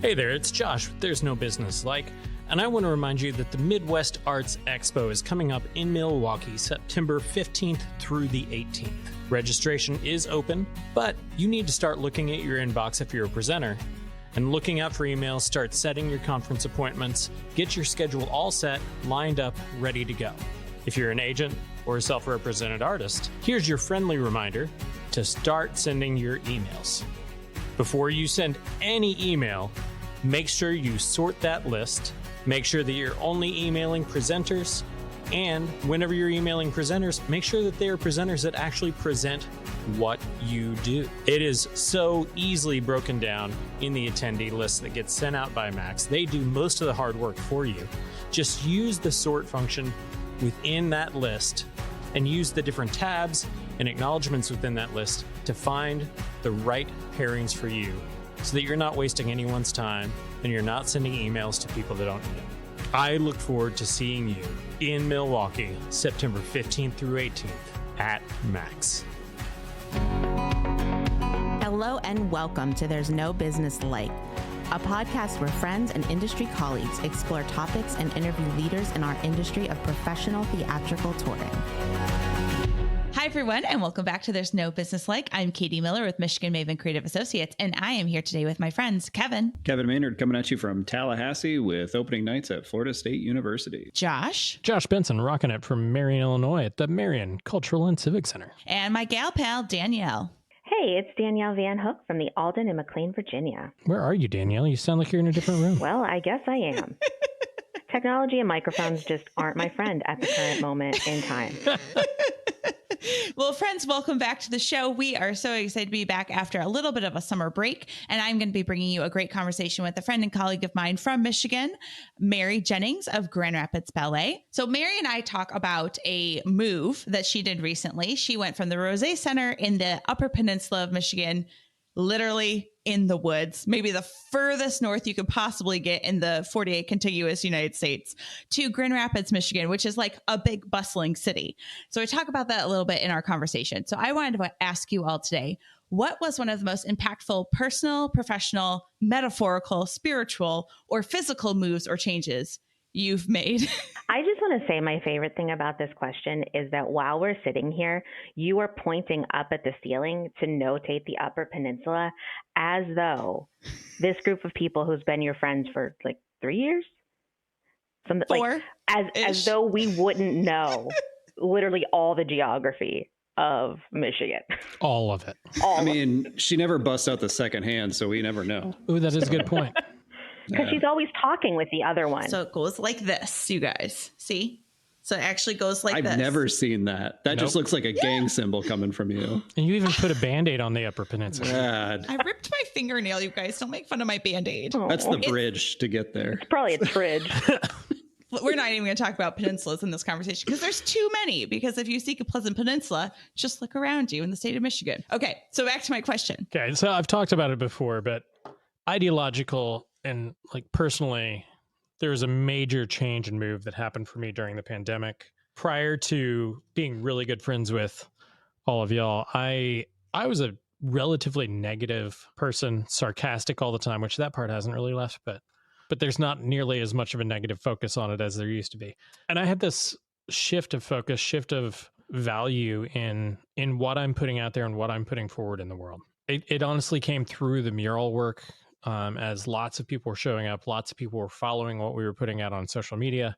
Hey there, it's Josh with There's No Business Like, and I want to remind you that the Midwest Arts Expo is coming up in Milwaukee, September 15th through the 18th. Registration is open, but you need to start looking at your inbox if you're a presenter. And looking out for emails, start setting your conference appointments, get your schedule all set, lined up, ready to go. If you're an agent or a self-represented artist, here's your friendly reminder to start sending your emails. Before you send any email, make sure you sort that list, make sure that you're only emailing presenters, and whenever you're emailing presenters, make sure that they are presenters that actually present what you do. It is so easily broken down in the attendee list that gets sent out by Max. They do most of the hard work for you. Just use the sort function within that list and use the different tabs and acknowledgements within that list to find the right pairings for you so that you're not wasting anyone's time and you're not sending emails to people that don't need it. I look forward to seeing you in Milwaukee, September 15th through 18th at Max. Hello and welcome to There's No Business Like, a podcast where friends and industry colleagues explore topics and interview leaders in our industry of professional theatrical touring. Hi, everyone, and welcome back to There's No Business Like. I'm Katie Miller with Michigan Maven Creative Associates, and I am here today with my friends, Kevin Maynard coming at you from Tallahassee with opening nights at Florida State University. Josh Benson rocking it from Marion, Illinois at the Marion Cultural and Civic Center. and my gal pal, Danielle. Hey, it's Danielle Van Hook from the Alden in McLean, Virginia. Where are you, Danielle? You sound like you're in a different room. Well, I guess I am. Technology and microphones just aren't my friend at the current moment in time. Well, friends, welcome back to the show. We are so excited to be back after a little bit of a summer break, and I'm going to be bringing you a great conversation with a friend and colleague of mine from Michigan, Mary Jennings of Grand Rapids Ballet. So Mary and I talk about a move that she did recently. She went from the Rosé Center in the Upper Peninsula of Michigan, literally in the woods, maybe the furthest north you could possibly get in the 48 contiguous United States, to Grand Rapids, Michigan, which is like a big bustling city. So we talk about that a little bit in our conversation. So I wanted to ask you all today, what was one of the most impactful personal, professional, metaphorical, spiritual, or physical moves or changes you've made? I just want to say my favorite thing about this question is that while we're sitting here, you are pointing up at the ceiling to notate the Upper Peninsula as though this group of people who's been your friends for like 3 years, something like as though we wouldn't know literally all the geography of Michigan. All of it. She never busts out the second hand, so we never know. Ooh, that is a good point. Because she's always talking with the other one. So it goes like this, you guys. See? So it actually goes like this. I've never seen that. That just looks like a gang symbol coming from you. And you even put a Band-Aid on the Upper Peninsula. God. I ripped my fingernail, you guys. Don't make fun of my Band-Aid. That's the bridge to get there. It's probably a fridge. We're not even going to talk about peninsulas in this conversation because there's too many. Because if you seek a pleasant peninsula, just look around you in the state of Michigan. Okay, so back to my question. Okay, so I've talked about it before, but ideological and like personally, there was a major change and move that happened for me during the pandemic. Prior to being really good friends with all of y'all, I was a relatively negative person, sarcastic all the time, which that part hasn't really left, but there's not nearly as much of a negative focus on it as there used to be. And I had this shift of focus, shift of value in what I'm putting out there and what I'm putting forward in the world. It honestly came through the mural work. As lots of people were showing up, lots of people were following what we were putting out on social media.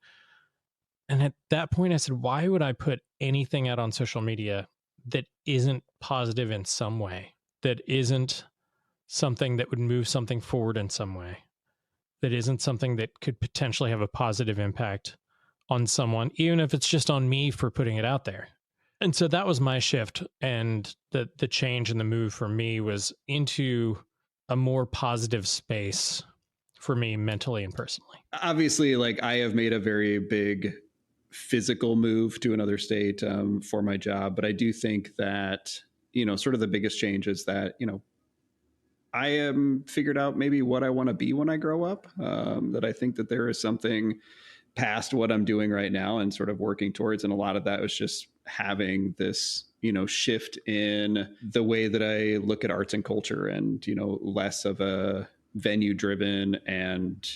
And at that point, I said, why would I put anything out on social media that isn't positive in some way, that isn't something that would move something forward in some way, that isn't something that could potentially have a positive impact on someone, even if it's just on me for putting it out there. And so that was my shift. And the change and the move for me was into a more positive space for me mentally and personally. Obviously, like I have made a very big physical move to another state for my job, but I do think that, sort of the biggest change is that, I am figured out maybe what I want to be when I grow up, that I think that there is something past what I'm doing right now and sort of working towards. And a lot of that was just having this, shift in the way that I look at arts and culture and, less of a venue driven and,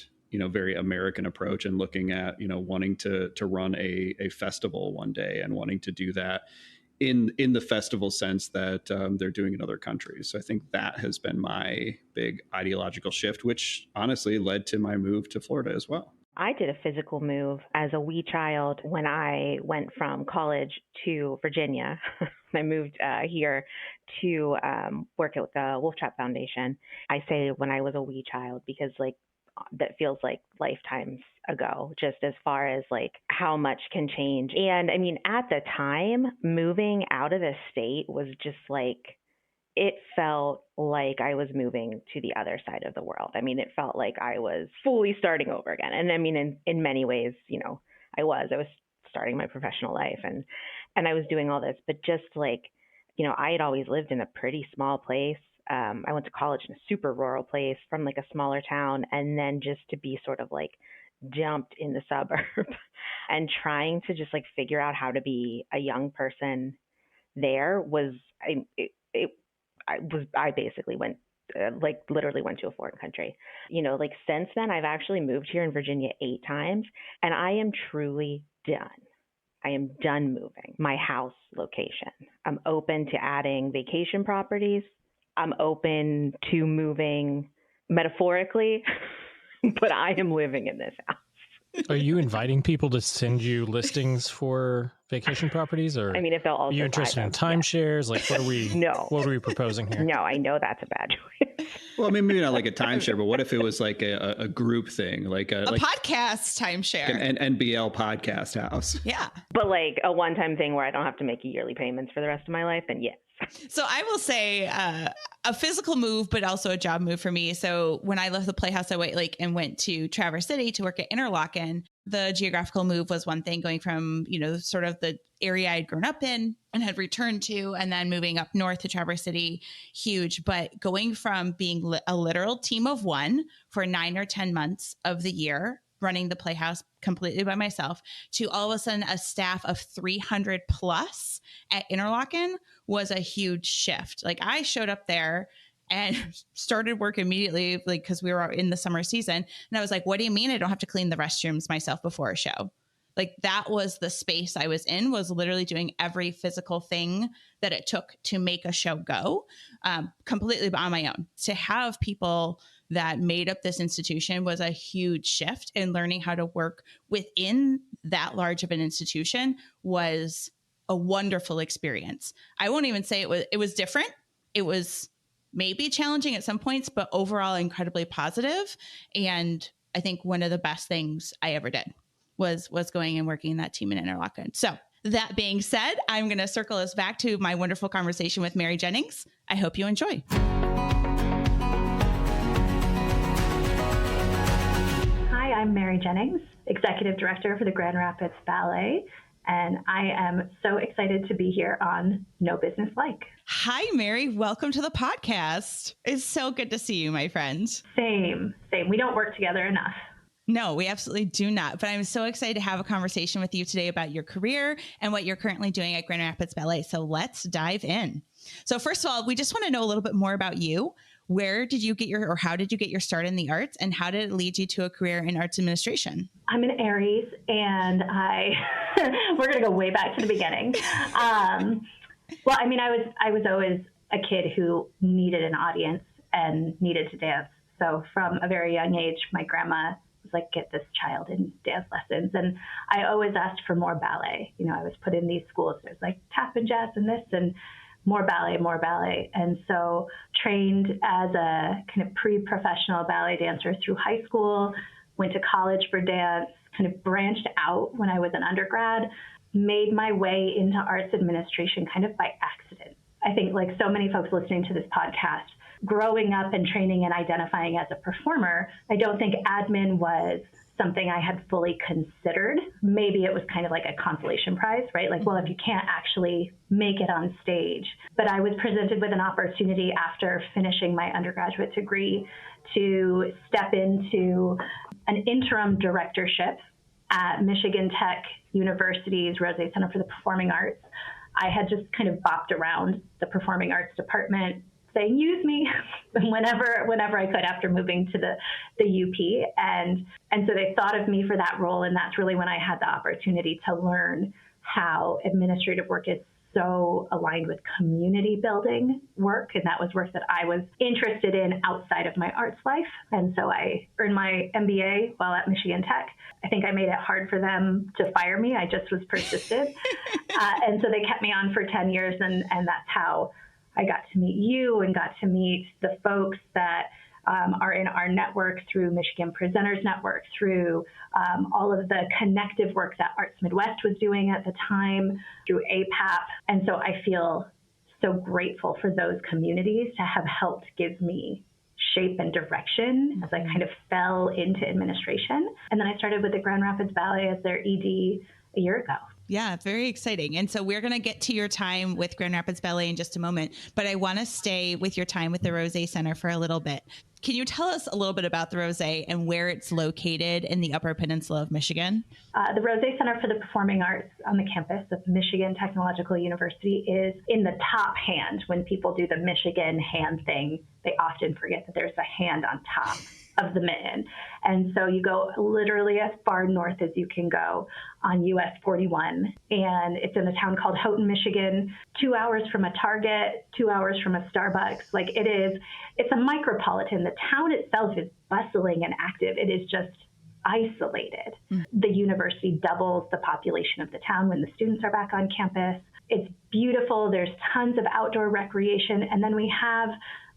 very American approach, and looking at, wanting to run a festival one day and wanting to do that in the festival sense that they're doing in other countries. So I think that has been my big ideological shift, which honestly led to my move to Florida as well. I did a physical move as a wee child when I went from college to Virginia. I moved here to work at the Wolf Trap Foundation. I say when I was a wee child because that feels like lifetimes ago, just as far as how much can change. And I mean, at the time, moving out of the state was just it felt like I was moving to the other side of the world. I mean, it felt like I was fully starting over again. And I mean, in many ways, I was starting my professional life and I was doing all this, but just I had always lived in a pretty small place. I went to college in a super rural place from a smaller town, and then just to be sort of dumped in the suburb and trying to just figure out how to be a young person there I basically went literally went to a foreign country. Since then I've actually moved here in Virginia 8 times, and I am truly done. I am done moving my house location. I'm open to adding vacation properties. I'm open to moving metaphorically, but I am living in this house. Are you inviting people to send you listings for vacation properties, or I mean, if they'll also are you interested in timeshares? What are we? No. What are we proposing here? No, I know that's a bad choice. Well, I mean, maybe not a timeshare, but what if it was a group thing, a podcast timeshare, an NBL podcast house? Yeah, but a one-time thing where I don't have to make yearly payments for the rest of my life, then yes. So I will say a physical move, but also a job move for me. So when I left the Playhouse at White Lake and went to Traverse City to work at Interlochen, the geographical move was one thing, going from, sort of the area I'd grown up in and had returned to, and then moving up north to Traverse City, huge. But going from being a literal team of one for 9 or 10 months of the year, running the Playhouse completely by myself, to all of a sudden a staff of 300 plus at Interlochen was a huge shift. I showed up there and started work immediately, because we were in the summer season. And I was like, what do you mean I don't have to clean the restrooms myself before a show? That was the space I was in, was literally doing every physical thing that it took to make a show go, completely on my own. To have people that made up this institution was a huge shift, and learning how to work within that large of an institution was a wonderful experience. I won't even say it was different. It was maybe challenging at some points, but overall incredibly positive. And I think one of the best things I ever did was going and working in that team in Interlochen. So that being said, I'm going to circle us back to my wonderful conversation with Mary Jennings. I hope you enjoy. Hi, I'm Mary Jennings, Executive Director for the Grand Rapids Ballet, and I am so excited to be here on No Business Like. Hi, Mary. Welcome to the podcast. It's so good to see you, my friend. Same. We don't work together enough. No, we absolutely do not. But I'm so excited to have a conversation with you today about your career and what you're currently doing at Grand Rapids Ballet. So let's dive in. So first of all, we just want to know a little bit more about you. Where did you get how did you get your start in the arts, and how did it lead you to a career in arts administration? I'm an Aries, and we're going to go way back to the beginning. Well, I mean, I was always a kid who needed an audience and needed to dance. So from a very young age, my grandma was like, get this child in dance lessons. And I always asked for more ballet. I was put in these schools. There's tap and jazz and this, and more ballet. And so trained as a kind of pre-professional ballet dancer through high school, went to college for dance, kind of branched out when I was an undergrad, made my way into arts administration kind of by accident. I think like so many folks listening to this podcast, growing up and training and identifying as a performer, I don't think admin was something I had fully considered. Maybe it was kind of like a consolation prize, right? Like, well, if you can't actually make it on stage. But I was presented with an opportunity after finishing my undergraduate degree to step into an interim directorship at Michigan Tech University's Rose Center for the Performing Arts. I had just kind of bopped around the performing arts department, saying, use me whenever I could after moving to the UP. And so they thought of me for that role. And that's really when I had the opportunity to learn how administrative work is so aligned with community building work. And that was work that I was interested in outside of my arts life. And so I earned my MBA while at Michigan Tech. I think I made it hard for them to fire me. I just was persistent. And so they kept me on for 10 years. And that's how I got to meet you and got to meet the folks that are in our network through Michigan Presenters Network, through all of the connective work that Arts Midwest was doing at the time, through APAP. And so I feel so grateful for those communities to have helped give me shape and direction as I kind of fell into administration. And then I started with the Grand Rapids Ballet as their ED a year ago. Yeah, very exciting. And so we're going to get to your time with Grand Rapids Ballet in just a moment, but I want to stay with your time with the Rosé Center for a little bit. Can you tell us a little bit about the Rosé and where it's located in the Upper Peninsula of Michigan? The Rosé Center for the Performing Arts on the campus of Michigan Technological University is in the top hand. When people do the Michigan hand thing, they often forget that there's a hand on top of the mitten. And so you go literally as far north as you can go on US 41. And it's in a town called Houghton, Michigan, 2 hours from a Target, 2 hours from a Starbucks. Like it's a micropolitan. The town itself is bustling and active. It is just isolated. The university doubles the population of the town when the students are back on campus. It's beautiful. There's tons of outdoor recreation. And then we have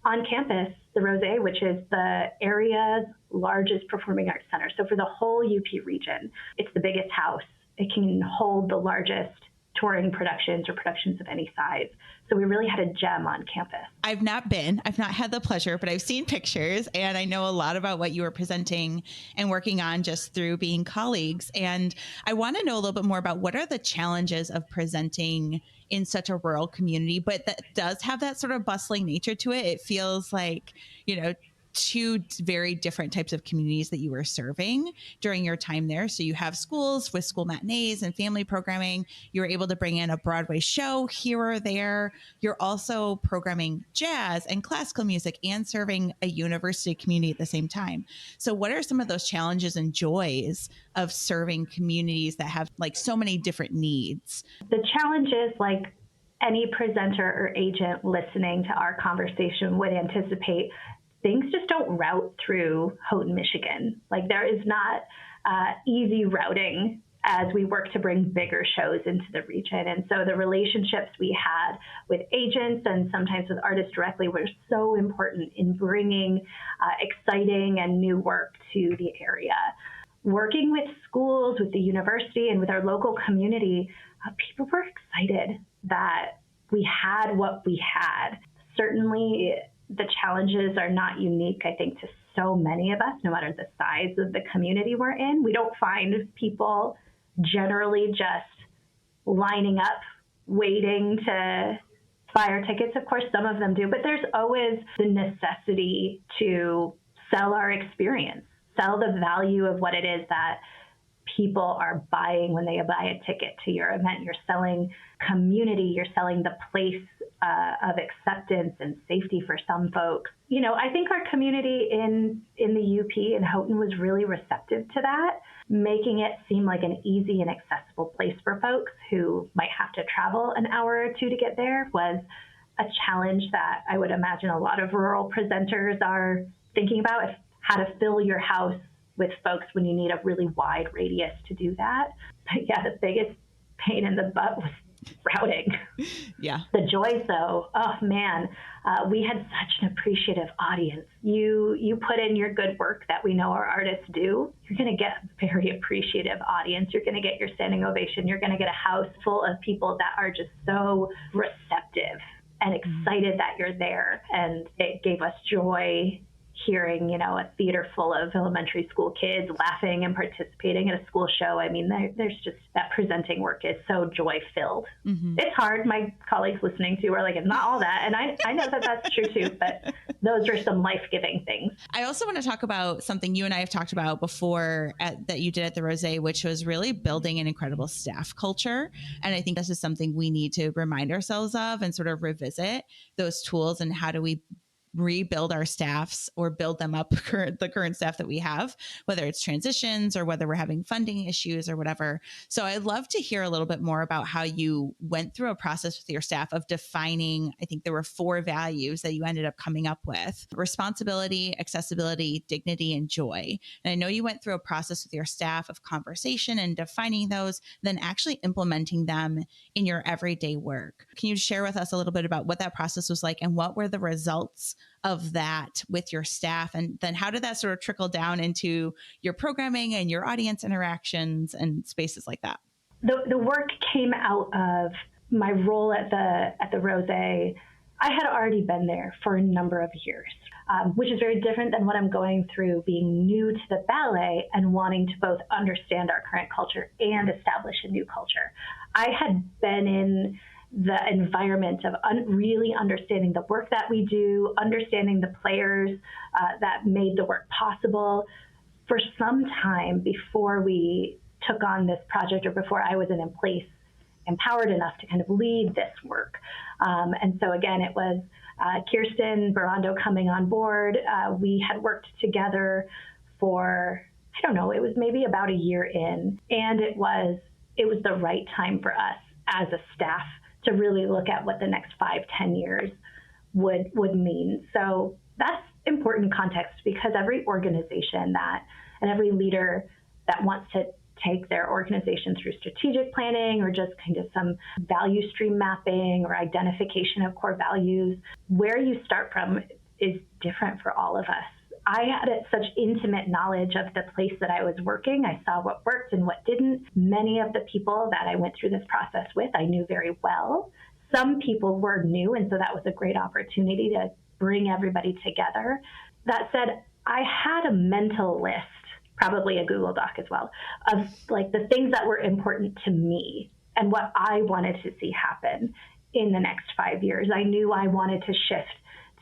on campus the Rosé, which is the area's largest performing arts center. So for the whole UP region, it's the biggest house. It can hold the largest touring productions or productions of any size. So we really had a gem on campus. I've not had the pleasure, but I've seen pictures and I know a lot about what you were presenting and working on just through being colleagues. And I want to know a little bit more about what are the challenges of presenting in such a rural community, but that does have that sort of bustling nature to it. It feels like, two very different types of communities that you were serving during your time there. So you have schools with school matinees and family programming. You were able to bring in a Broadway show here or there. You're also programming jazz and classical music and serving a university community at the same time. So what are some of those challenges and joys of serving communities that have like so many different needs? The challenge is like any presenter or agent listening to our conversation would anticipate, things just don't route through Houghton, Michigan. Like there is not easy routing as we work to bring bigger shows into the region. And so the relationships we had with agents and sometimes with artists directly were so important in bringing exciting and new work to the area. Working with schools, with the university, and with our local community, people were excited that we had what we had. Certainly, the challenges are not unique, I think, to so many of us, no matter the size of the community we're in. We don't find people generally just lining up, waiting to buy our tickets. Of course, some of them do, but there's always the necessity to sell our experience, sell the value of what it is that people are buying when they buy a ticket to your event. You're selling community, you're selling the place of acceptance and safety for some folks. I think our community in the UP and Houghton was really receptive to that, making it seem like an easy and accessible place for folks who might have to travel an hour or two to get there was a challenge that I would imagine a lot of rural presenters are thinking about, how to fill your house with folks when you need a really wide radius to do that. But yeah, the biggest pain in the butt was routing. Yeah. The joys though, oh man, we had such an appreciative audience. You put in your good work that we know our artists do, you're going to get a very appreciative audience. You're going to get your standing ovation. You're going to get a house full of people that are just so receptive and excited that you're there. And it gave us joy hearing, a theater full of elementary school kids laughing and participating at a school show. I mean, there's just that presenting work is so joy-filled. Mm-hmm. It's hard. My colleagues listening to are like, it's not all that. And I know that that's true too, but those are some life-giving things. I also want to talk about something you and I have talked about before that you did at the Rosé, which was really building an incredible staff culture. And I think this is something we need to remind ourselves of and sort of revisit those tools and how do we rebuild our staffs or build them up, the current staff that we have, whether it's transitions or whether we're having funding issues or whatever. So I'd love to hear a little bit more about how you went through a process with your staff of defining, I think there were 4 values that you ended up coming up with: responsibility, accessibility, dignity, and joy. And I know you went through a process with your staff of conversation and defining those, then actually implementing them in your everyday work. Can you share with us a little bit about what that process was like and what were the results of that with your staff? And then how did that sort of trickle down into your programming and your audience interactions and spaces like that? The work came out of my role at the Rosé. I had already been there for a number of years, which is very different than what I'm going through being new to the ballet and wanting to both understand our current culture and establish a new culture. I had been in the environment of really understanding the work that we do, understanding the players that made the work possible for some time before we took on this project, or before I was in place empowered enough to kind of lead this work. And so again, it was Kirsten Barando coming on board. We had worked together for, I don't know, it was maybe about a year in, and it was the right time for us as a staff to really look at what the next 5-10 years would mean. So that's important context, because every organization and every leader that wants to take their organization through strategic planning or just kind of some value stream mapping or identification of core values, where you start from is different for all of us. I had such intimate knowledge of the place that I was working. I saw what worked and what didn't. Many of the people that I went through this process with, I knew very well. Some people were new, and so that was a great opportunity to bring everybody together. That said, I had a mental list, probably a Google Doc as well, of like the things that were important to me and what I wanted to see happen in the next 5 years. I knew I wanted to shift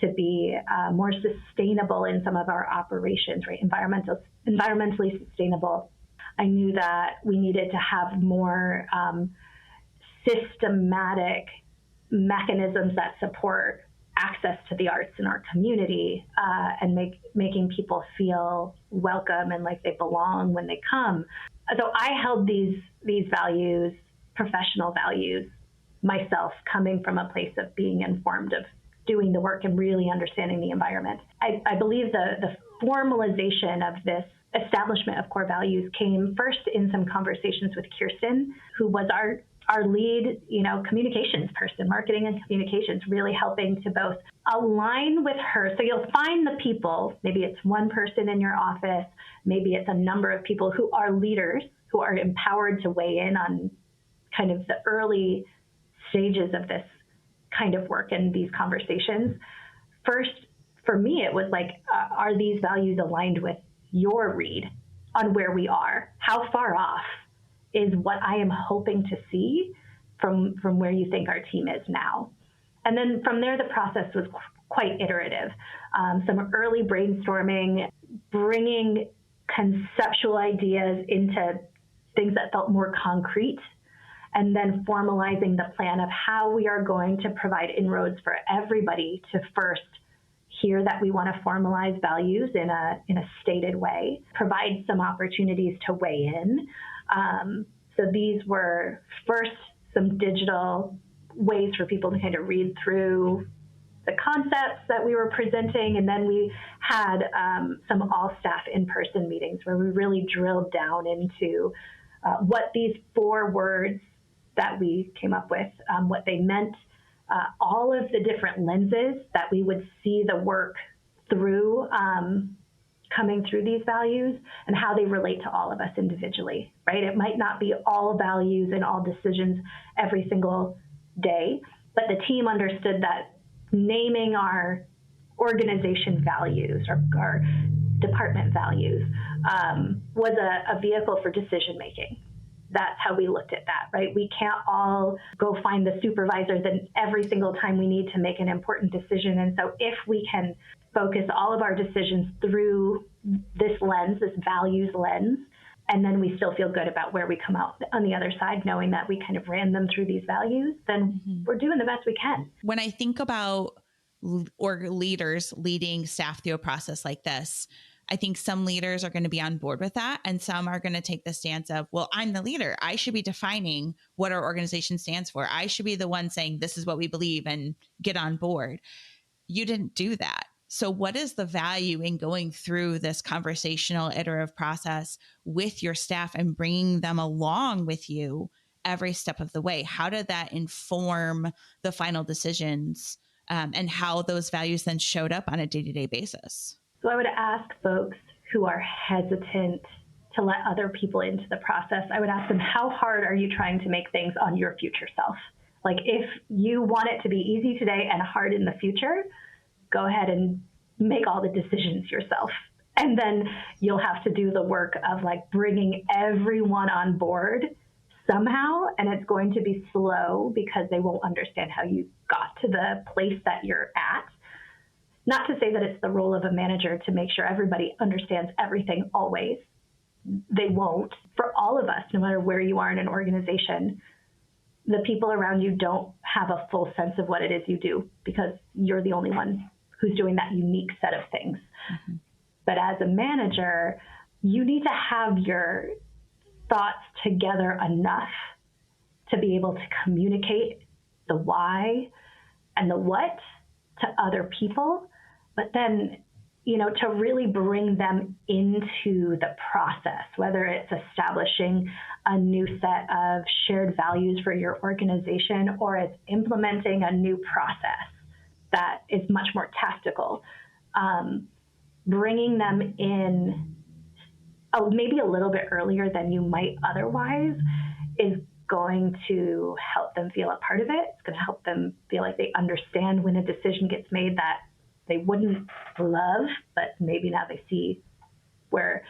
to be more sustainable in some of our operations, right? Environmentally sustainable. I knew that we needed to have more systematic mechanisms that support access to the arts in our community and making people feel welcome and like they belong when they come. So I held these values, professional values, myself, coming from a place of being informed of doing the work and really understanding the environment. I believe the formalization of this establishment of core values came first in some conversations with Kirsten, who was our lead, communications person, marketing and communications, really helping to both align with her. So you'll find the people, maybe it's one person in your office, maybe it's a number of people who are leaders, who are empowered to weigh in on kind of the early stages of this kind of work and these conversations. First, for me, it was like, are these values aligned with your read on where we are? How far off is what I am hoping to see from where you think our team is now? And then from there, the process was quite iterative. Some early brainstorming, bringing conceptual ideas into things that felt more concrete, and then formalizing the plan of how we are going to provide inroads for everybody to first hear that we want to formalize values in a stated way, provide some opportunities to weigh in. So these were first some digital ways for people to kind of read through the concepts that we were presenting. And then we had some all staff in-person meetings where we really drilled down into what these 4 words that we came up with, what they meant, all of the different lenses that we would see the work through, coming through these values, and how they relate to all of us individually, right? It might not be all values and all decisions every single day, but the team understood that naming our organization values or department values was a vehicle for decision making. That's how we looked at that, right? We can't all go find the supervisors and every single time we need to make an important decision. And so if we can focus all of our decisions through this lens, this values lens, and then we still feel good about where we come out on the other side, knowing that we kind of ran them through these values, then we're doing the best we can. When I think about leaders leading staff through a process like this, I think some leaders are going to be on board with that. And some are going to take the stance of, well, I'm the leader. I should be defining what our organization stands for. I should be the one saying, this is what we believe, and get on board. You didn't do that. So what is the value in going through this conversational iterative process with your staff and bringing them along with you every step of the way? How did that inform the final decisions and how those values then showed up on a day-to-day basis? So I would ask folks who are hesitant to let other people into the process, I would ask them, how hard are you trying to make things on your future self? Like, if you want it to be easy today and hard in the future, go ahead and make all the decisions yourself. And then you'll have to do the work of like bringing everyone on board somehow. And it's going to be slow because they won't understand how you got to the place that you're at. Not to say that it's the role of a manager to make sure everybody understands everything always. They won't. For all of us, no matter where you are in an organization, the people around you don't have a full sense of what it is you do because you're the only one who's doing that unique set of things. Mm-hmm. But as a manager, you need to have your thoughts together enough to be able to communicate the why and the what to other people, but then, to really bring them into the process, whether it's establishing a new set of shared values for your organization or it's implementing a new process that is much more tactical. Bringing them in maybe a little bit earlier than you might otherwise is going to help them feel a part of it. It's going to help them feel like they understand when a decision gets made that they wouldn't love, but maybe now they see where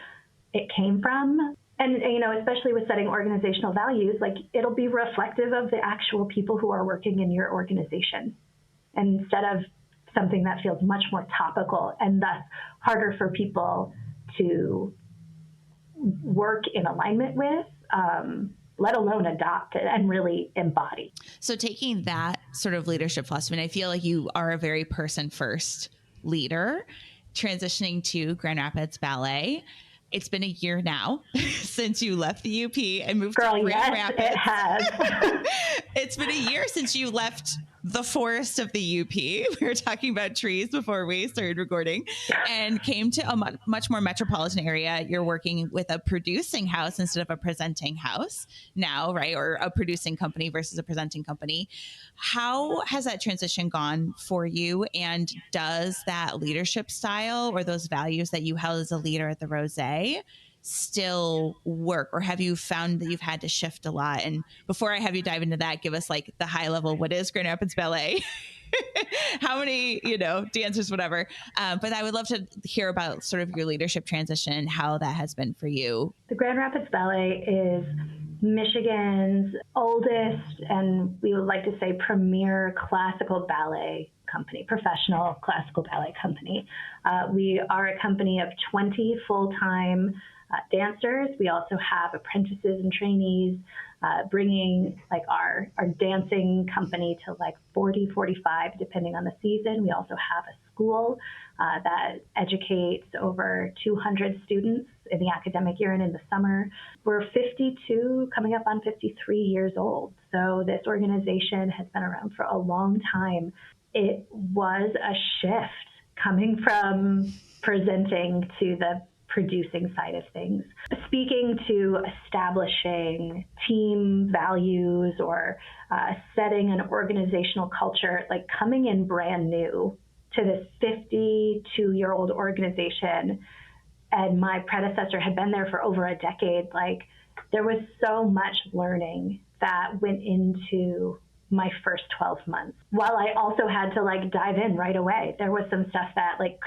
it came from. And, especially with setting organizational values, like it'll be reflective of the actual people who are working in your organization instead of something that feels much more topical and thus harder for people to work in alignment with, let alone adopt it and really embody. So taking that sort of leadership philosophy, and I feel like you are a very person-first leader, transitioning to Grand Rapids Ballet. It's been a year now since you left the UP and moved to Grand Rapids. It has. It's been a year since you left the forest of the UP. We were talking about trees before we started recording, and came to a much more metropolitan area. You're working with a producing house instead of a presenting house now, right? Or a producing company versus a presenting company. How has that transition gone for you? And does that leadership style or those values that you held as a leader at the Rosé still work, or have you found that you've had to shift a lot? And before I have you dive into that, give us like the high level, what is Grand Rapids Ballet? How many, dancers, whatever. But I would love to hear about sort of your leadership transition, how that has been for you. The Grand Rapids Ballet is Michigan's oldest, and we would like to say premier classical ballet company, professional classical ballet company. We are a company of 20 full-time dancers. We also have apprentices and trainees, bringing like our dancing company to like 40, 45, depending on the season. We also have a school that educates over 200 students in the academic year and in the summer. We're 52, coming up on 53 years old. So this organization has been around for a long time. It was a shift coming from presenting to the producing side of things. Speaking to establishing team values or setting an organizational culture, like coming in brand new to this 52-year-old organization, and my predecessor had been there for over a decade, like there was so much learning that went into my first 12 months, while I also had to like dive in right away. There was some stuff that like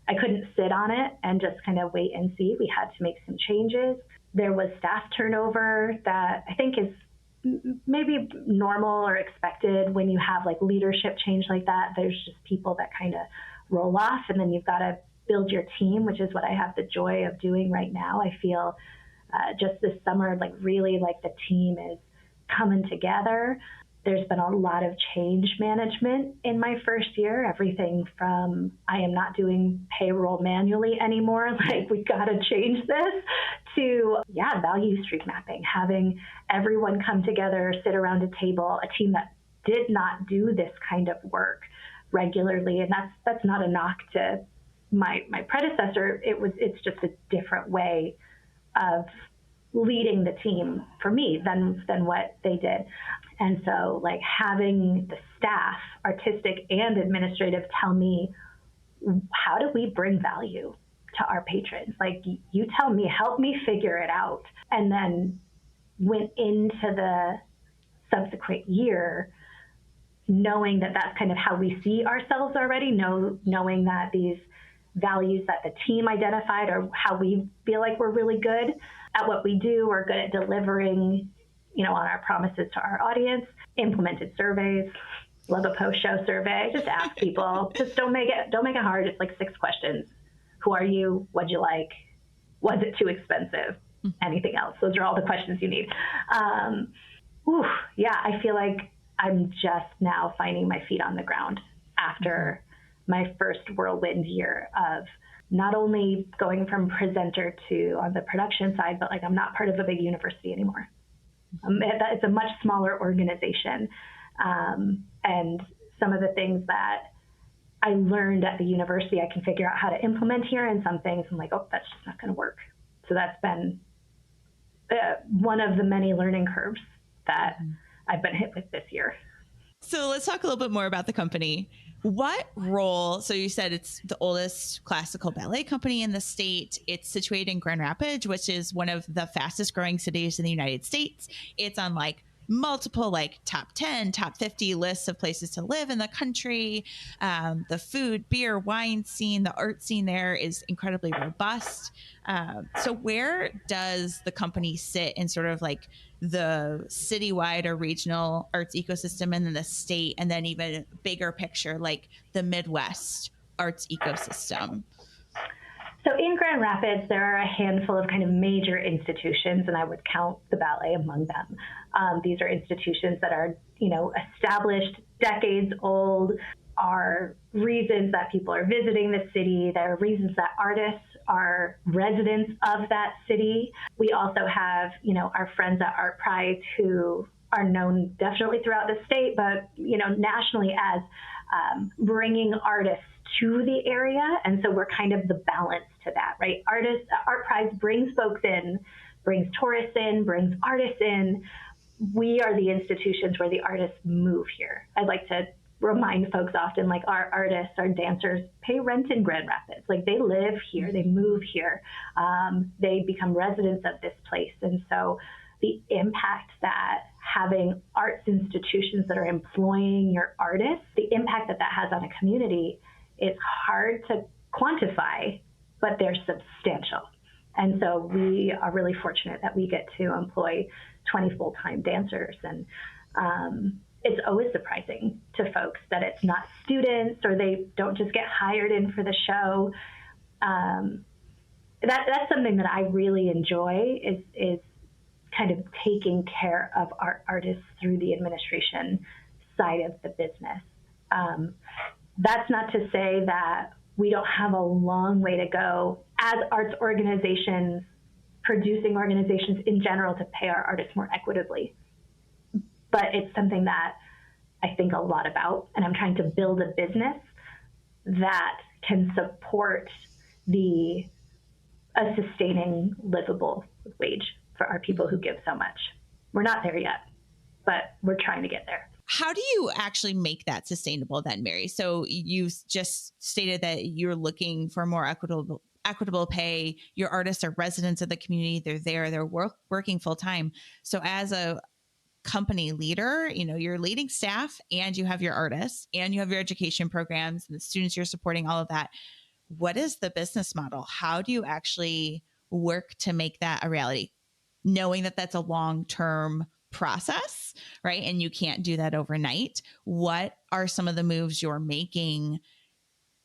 I couldn't sit on it and just kind of wait and see. We had to make some changes. There was staff turnover that I think is maybe normal or expected when you have like leadership change like that. There's just people that kind of roll off, and then you've got to build your team, which is what I have the joy of doing right now. I feel just this summer, like really like the team is coming together. There's been a lot of change management in my first year, everything from I am not doing payroll manually anymore, like we got to change this, to value stream mapping, having everyone come together, sit around a table, a team that did not do this kind of work regularly. And that's not a knock to my predecessor. It's just a different way of leading the team for me than what they did. And so like having the staff, artistic and administrative, tell me, how do we bring value to our patrons? Like, you tell me, help me figure it out. And then went into the subsequent year knowing that that's kind of how we see ourselves already, knowing that these values that the team identified are how we feel like we're really good at what we do, or good at delivering, on our promises to our audience. Implemented surveys, love a post-show survey. Just ask people. Just don't make it hard. It's like 6 questions. Who are you? What'd you like? Was it too expensive? Anything else? Those are all the questions you need. I feel like I'm just now finding my feet on the ground after my first whirlwind year of not only going from presenter to on the production side, but like I'm not part of a big university anymore. It's a much smaller organization. And some of the things that I learned at the university, I can figure out how to implement here, and some things I'm like, oh, that's just not going to work. So that's been one of the many learning curves that I've been hit with this year. So let's talk a little bit more about the company. What role, so you said it's the oldest classical ballet company in the state. It's situated in Grand Rapids, which is one of the fastest growing cities in the United States. It's on like multiple like top 10, top 50 lists of places to live in the country. The food, beer, wine scene, the art scene there is incredibly robust. So where does the company sit in sort of like the citywide or regional arts ecosystem, and then the state, and then even bigger picture, like the Midwest arts ecosystem? So in Grand Rapids, there are a handful of kind of major institutions, and I would count the ballet among them. These are institutions that are, established, decades old, are reasons that people are visiting the city. There are reasons that artists are residents of that city. We also have, our friends at Art Prize, who are known definitely throughout the state, but, nationally as bringing artists to the area. And so we're kind of the balance to that, right? Art Prize brings folks in, brings tourists in, brings artists in. We are the institutions where the artists move here. I'd like to remind folks often, like, our artists, our dancers pay rent in Grand Rapids. Like, they live here, they move here, they become residents of this place. And so the impact that having arts institutions that are employing your artists, the impact that that has on a community is hard to quantify, but they're substantial. And so we are really fortunate that we get to employ 20 full-time dancers. And it's always surprising to folks that it's not students, or they don't just get hired in for the show. That's something that I really enjoy, is kind of taking care of our artists through the administration side of the business. That's not to say that we don't have a long way to go as arts organizations, producing organizations in general, to pay our artists more equitably. But it's something that I think a lot about, and I'm trying to build a business that can support a sustaining, livable wage for our people who give so much. We're not there yet, but we're trying to get there. How do you actually make that sustainable then, Mary? So you just stated that you're looking for more equitable pay. Your artists are residents of the community. They're there. They're working full time. So as a company leader, you're leading staff and you have your artists and you have your education programs and the students you're supporting, all of that. What is the business model? How do you actually work to make that a reality? Knowing that that's a long-term process, right? And you can't do that overnight. What are some of the moves you're making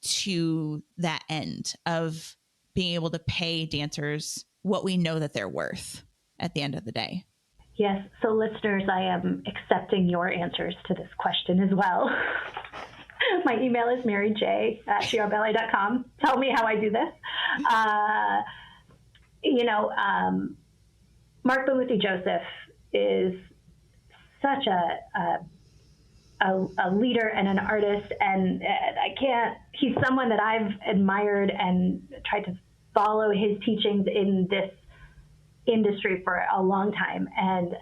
to that end of being able to pay dancers what we know that they're worth at the end of the day? Yes. So listeners, I am accepting your answers to this question as well. My email is maryj@grballet.com. Tell me how I do this. Mark Bamuthi Joseph is such a leader and an artist, and he's someone that I've admired and tried to follow his teachings in this industry for a long time. And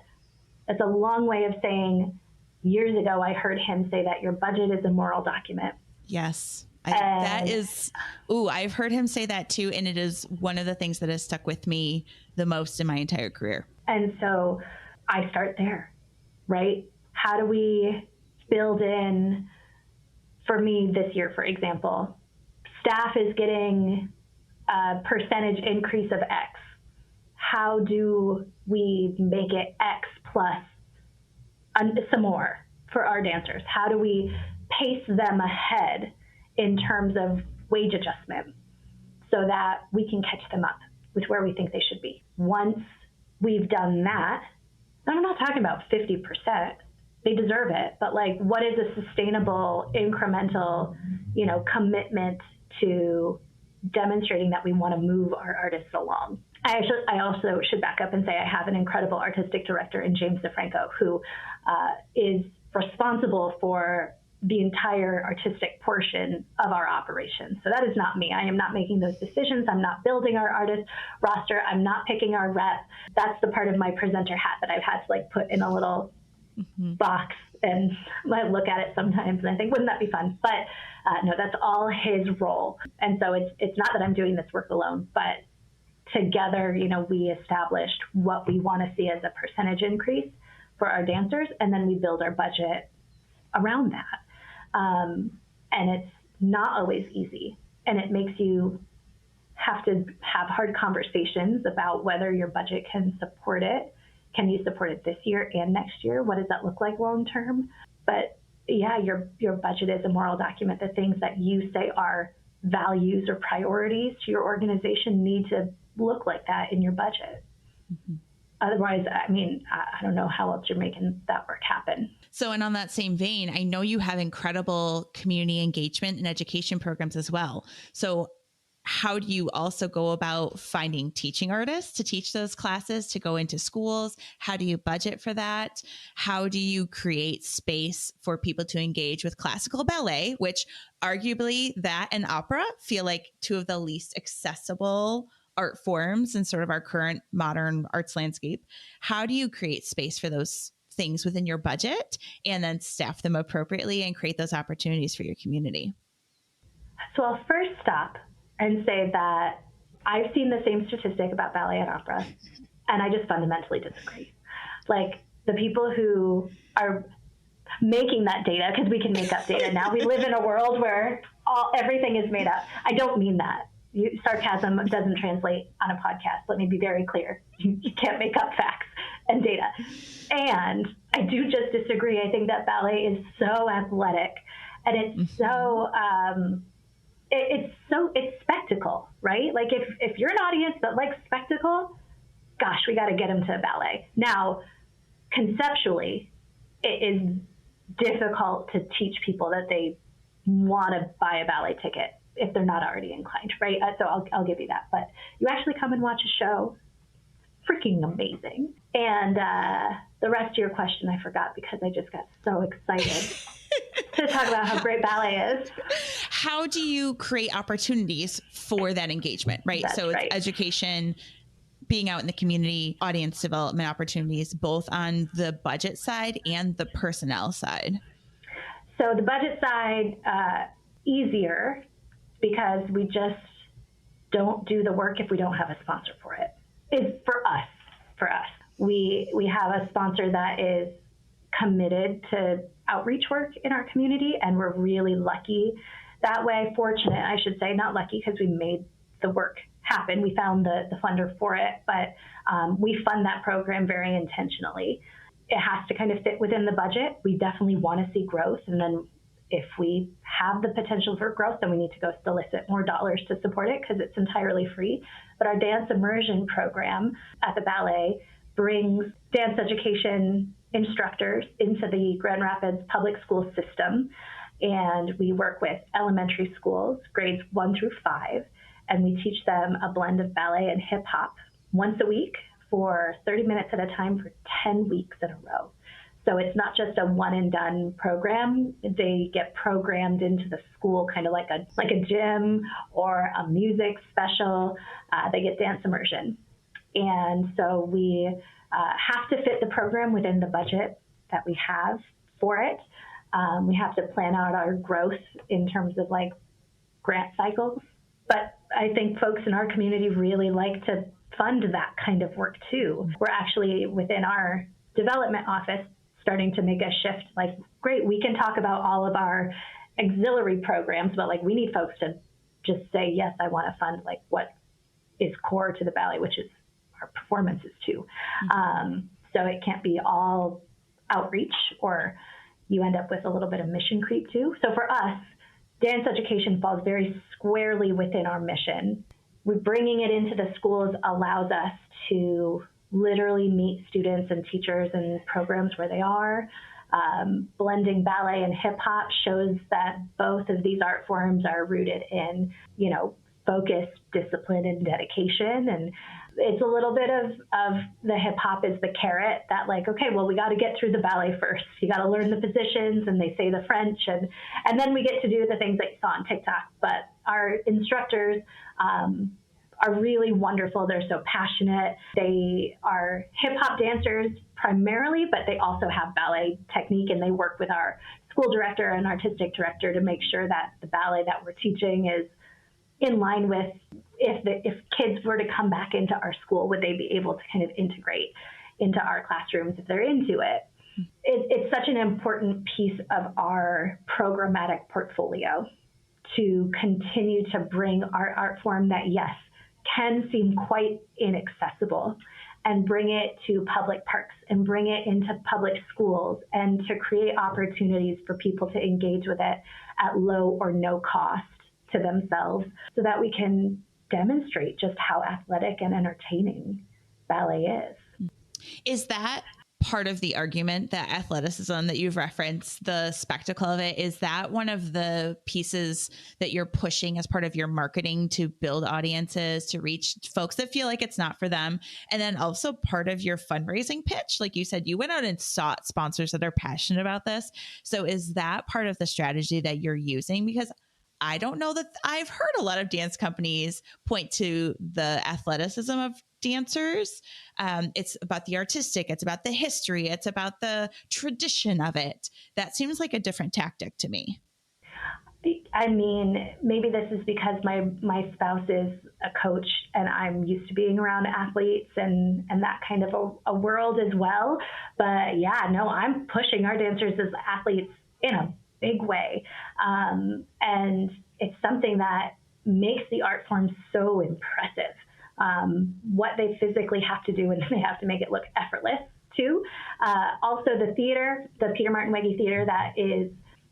that's a long way of saying, years ago, I heard him say that your budget is a moral document. Yes. I've heard him say that too. And it is one of the things that has stuck with me the most in my entire career. And so I start there, right? How do we build in, for me this year, for example, staff is getting a percentage increase of X. How do we make it X plus some more for our dancers? How do we pace them ahead in terms of wage adjustment so that we can catch them up with where we think they should be? Once we've done that, and I'm not talking about 50%, they deserve it, but what is a sustainable, incremental, commitment to demonstrating that we want to move our artists along? I also should back up and say I have an incredible artistic director in James DeFranco, who is responsible for the entire artistic portion of our operation. So that is not me. I am not making those decisions. I'm not building our artist roster. I'm not picking our rep. That's the part of my presenter hat that I've had to put in a little box, and I look at it sometimes and I think, wouldn't that be fun? But no, that's all his role. And so it's not that I'm doing this work alone, but together, we established what we want to see as a percentage increase for our dancers, and then we build our budget around that. And it's not always easy, and it makes you have to have hard conversations about whether your budget can support it. Can you support it this year and next year? What does that look like long term? But yeah, your budget is a moral document. The things that you say are values or priorities to your organization need to look like that in your budget. Mm-hmm. Otherwise, I don't know how else you're making that work happen. So, and on that same vein, I know you have incredible community engagement and education programs as well. So how do you also go about finding teaching artists to teach those classes, to go into schools? How do you budget for that? How do you create space for people to engage with classical ballet, which arguably that and opera feel like two of the least accessible art forms in sort of our current modern arts landscape? How do you create space for those things within your budget and then staff them appropriately and create those opportunities for your community? So I'll first stop and say that I've seen the same statistic about ballet and opera, and I just fundamentally disagree. The people who are making that data, because we can make up data now, we live in a world where everything is made up. I don't mean that. Sarcasm doesn't translate on a podcast. Let me be very clear. You can't make up facts and data. And I do just disagree. I think that ballet is so athletic, and it's so it's spectacle, right? If you're an audience that likes spectacle, gosh, we got to get them to ballet. Now, conceptually, it is difficult to teach people that they want to buy a ballet ticket if they're not already inclined, right? So I'll give you that. But you actually come and watch a show, freaking amazing. And the rest of your question I forgot because I just got so excited to talk about how great ballet is. How do you create opportunities for that engagement, right? That's so it's right. Education, being out in the community, audience development opportunities, both on the budget side and the personnel side. So the budget side, easier, because we just don't do the work if we don't have a sponsor for it. It's for us. We have a sponsor that is committed to outreach work in our community, and we're really lucky that way. Fortunate, I should say, not lucky because we made the work happen. We found the funder for it, but we fund that program very intentionally. It has to kind of fit within the budget. We definitely want to see growth, and then if we have the potential for growth, then we need to go solicit more dollars to support it because it's entirely free. But our dance immersion program at the ballet brings dance education instructors into the Grand Rapids public school system. And we work with elementary schools, grades 1 through 5, and we teach them a blend of ballet and hip hop once a week for 30 minutes at a time for 10 weeks in a row. So it's not just a one and done program. They get programmed into the school, kind of like a gym or a music special. They get dance immersion. And so we have to fit the program within the budget that we have for it. We have to plan out our growth in terms of like grant cycles. But I think folks in our community really like to fund that kind of work too. We're actually within our development office starting to make a shift. Like, great, we can talk about all of our auxiliary programs, but like we need folks to just say, yes, I want to fund like what is core to the ballet, which is our performances too. So it can't be all outreach, or you end up with a little bit of mission creep too. So for us, dance education falls very squarely within our mission. We're bringing it into the schools allows us to literally meet students and teachers and programs where they are. Blending ballet and hip hop shows that both of these art forms are rooted in, focus, discipline, and dedication. And it's a little bit of the hip hop is the carrot that like, okay, well, we got to get through the ballet first. You got to learn the positions, and they say the French, and then we get to do the things that you saw on TikTok. But our instructors are really wonderful. They're so passionate. They are hip hop dancers primarily, but they also have ballet technique, and they work with our school director and artistic director to make sure that the ballet that we're teaching is in line with if kids were to come back into our school, would they be able to kind of integrate into our classrooms if they're into it? It's such an important piece of our programmatic portfolio to continue to bring our art form that, yes, can seem quite inaccessible, and bring it to public parks and bring it into public schools, and to create opportunities for people to engage with it at low or no cost to themselves, so that we can demonstrate just how athletic and entertaining ballet is. Is that part of the argument, that athleticism that you've referenced, the spectacle of it, is that one of the pieces that you're pushing as part of your marketing to build audiences, to reach folks that feel like it's not for them? And then also part of your fundraising pitch, like you said, you went out and sought sponsors that are passionate about this. So is that part of the strategy that you're using? Because I don't know that I've heard a lot of dance companies point to the athleticism of dancers. It's about the artistic, it's about the history, it's about the tradition of it. That seems like a different tactic to me. I mean, maybe this is because my spouse is a coach, and I'm used to being around athletes and that kind of a world as well. But yeah, no, I'm pushing our dancers as athletes in a big way. And it's something that makes the art form so impressive. What they physically have to do, and they have to make it look effortless too. Also the theater, the Peter Martin Wege Theater, that is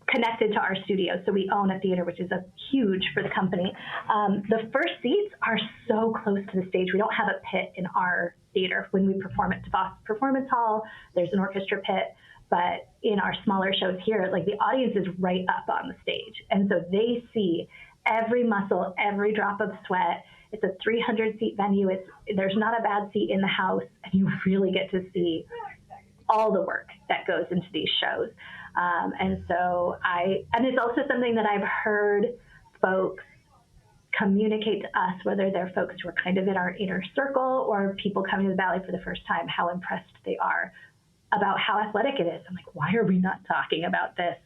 connected to our studio. So we own a theater, which is a huge for the company. The first seats are so close to the stage. We don't have a pit in our theater. When we perform at DeVos Performance Hall, there's an orchestra pit. But in our smaller shows here, like, the audience is right up on the stage. And so they see every muscle, every drop of sweat. It's a 300-seat venue. There's not a bad seat in the house. And you really get to see all the work that goes into these shows. And it's also something that I've heard folks communicate to us, whether they're folks who are kind of in our inner circle or people coming to the ballet for the first time, how impressed they are about how athletic it is. I'm like, why are we not talking about this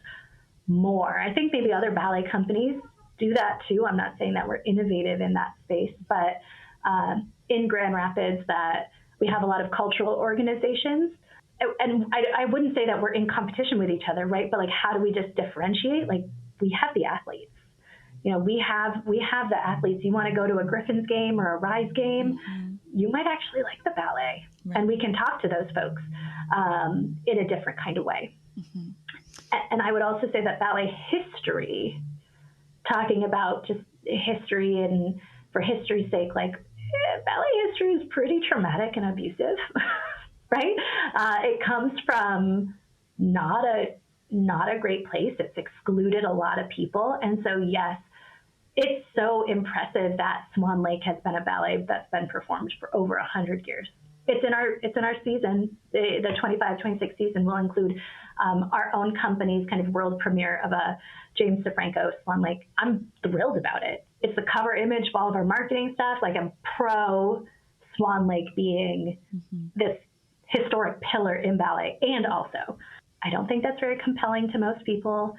more? I think maybe other ballet companies do that too. I'm not saying that we're innovative in that space, but in Grand Rapids, that we have a lot of cultural organizations. and I wouldn't say that we're in competition with each other, right? But like, how do we just differentiate? Like, we have the athletes. You know, we have the athletes. You want to go to a Griffins game or a Rise game, you might actually like the ballet. Right. And we can talk to those folks in a different kind of way. Mm-hmm. And I would also say that ballet history, talking about just history and for history's sake, like ballet history is pretty traumatic and abusive, right? It comes from not a great place. It's excluded a lot of people. And so, yes, it's so impressive that Swan Lake has been a ballet that's been performed for over 100 years. It's in our season. The 25-26 season will include our own company's kind of world premiere of a James DeFranco Swan Lake. I'm thrilled about it. It's the cover image of all of our marketing stuff. Like, I'm pro Swan Lake being this historic pillar in ballet. And also, I don't think that's very compelling to most people.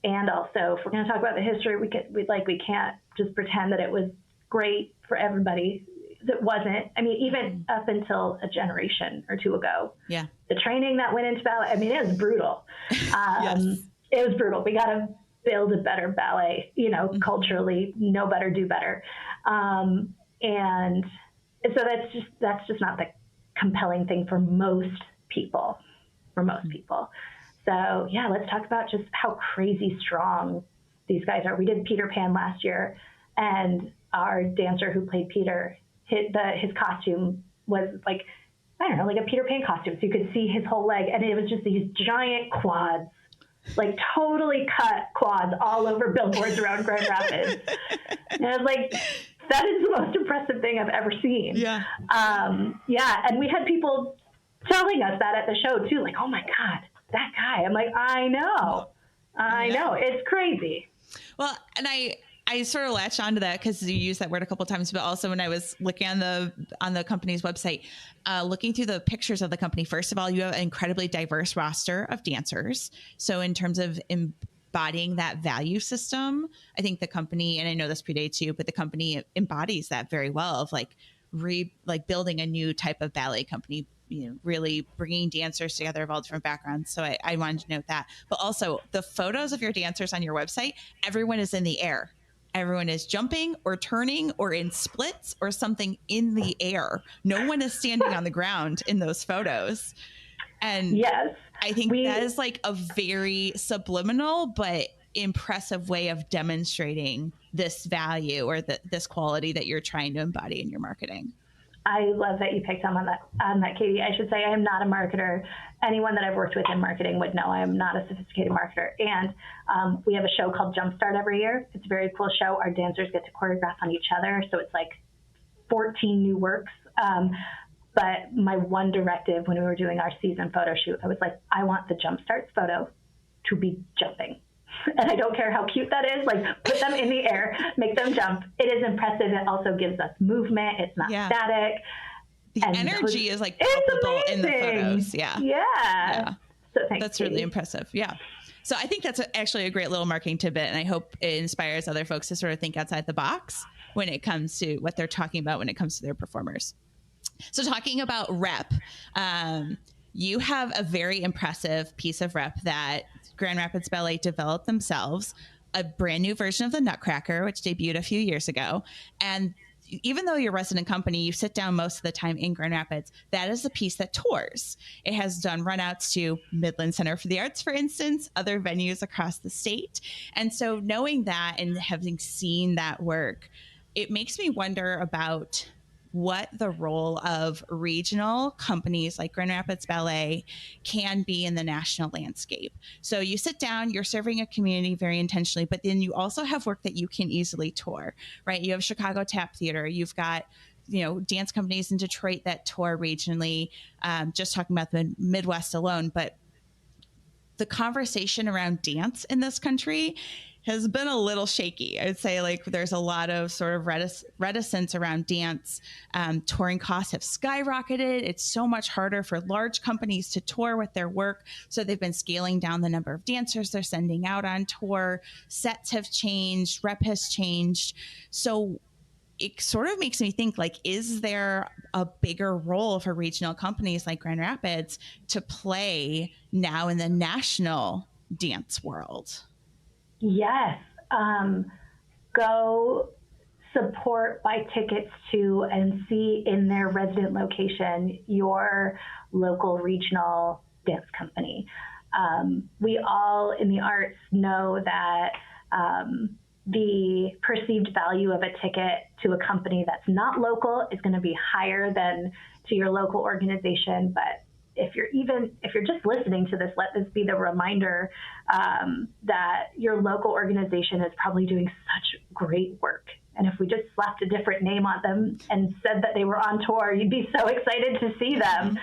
And also, if we're going to talk about the history, we can't just pretend that it was great for everybody. It wasn't. I mean, even up until a generation or two ago, the training that went into ballet, I mean, it was brutal. Yes. It was brutal. We got to build a better ballet, you know, culturally, know better, do better. And so that's just not the compelling thing for most people. So yeah, let's talk about just how crazy strong these guys are. We did Peter Pan last year, and our dancer who played Peter, his costume was like, I don't know, like a Peter Pan costume. So you could see his whole leg, and it was just these giant quads, like totally cut quads all over billboards around Grand Rapids. And I was like, that is the most impressive thing I've ever seen. Yeah. And we had people telling us that at the show too, like, oh my God, that guy. I'm like, I know. It's crazy. Well, and I sort of latched onto that because you used that word a couple of times, but also when I was looking on the company's website, looking through the pictures of the company, first of all, you have an incredibly diverse roster of dancers. So in terms of embodying that value system, I think the company, and I know this predates you, but the company embodies that very well of like building a new type of ballet company, you know, really bringing dancers together of all different backgrounds. So I wanted to note that. But also the photos of your dancers on your website, everyone is in the air. Everyone is jumping or turning or in splits or something in the air. No one is standing on the ground in those photos. And yes, I think that is like a very subliminal but impressive way of demonstrating this value or this quality that you're trying to embody in your marketing. I love that you picked on that, Katie. I should say I am not a marketer. Anyone that I've worked with in marketing would know I am not a sophisticated marketer. And we have a show called Jumpstart every year. It's a very cool show. Our dancers get to choreograph on each other. So it's like 14 new works. But my one directive when we were doing our season photo shoot, I was like, I want the Jumpstarts photo to be jumping. And I don't care how cute that is, like put them in the air, make them jump. It is impressive. It also gives us movement. It's not static. The energy is like palpable in the photos. Yeah. So that's really impressive. Yeah. So I think that's actually a great little marketing tidbit. And I hope it inspires other folks to sort of think outside the box when it comes to what they're talking about when it comes to their performers. So talking about rep, you have a very impressive piece of rep that Grand Rapids Ballet developed themselves, a brand new version of the Nutcracker, which debuted a few years ago. And even though you're a resident company, you sit down most of the time in Grand Rapids. That is a piece that tours. It has done runouts to Midland Center for the Arts, for instance, other venues across the state. And so knowing that and having seen that work, it makes me wonder about what the role of regional companies like Grand Rapids Ballet can be in the national landscape. So you sit down, you're serving a community very intentionally, but then you also have work that you can easily tour, right? You have Chicago Tap Theater. You've got, you know, dance companies in Detroit that tour regionally, just talking about the Midwest alone. But the conversation around dance in this country has been a little shaky. I'd say like there's a lot of sort of reticence around dance. Touring costs have skyrocketed. It's so much harder for large companies to tour with their work. So they've been scaling down the number of dancers they're sending out on tour. Sets have changed. Rep has changed. So it sort of makes me think, like, is there a bigger role for regional companies like Grand Rapids to play now in the national dance world? Yes. Go support, buy tickets to, and see in their resident location your local regional dance company. We all in the arts know that the perceived value of a ticket to a company that's not local is going to be higher than to your local organization. But if you're just listening to this, let this be the reminder that your local organization is probably doing such great work. And if we just slapped a different name on them and said that they were on tour, you'd be so excited to see them.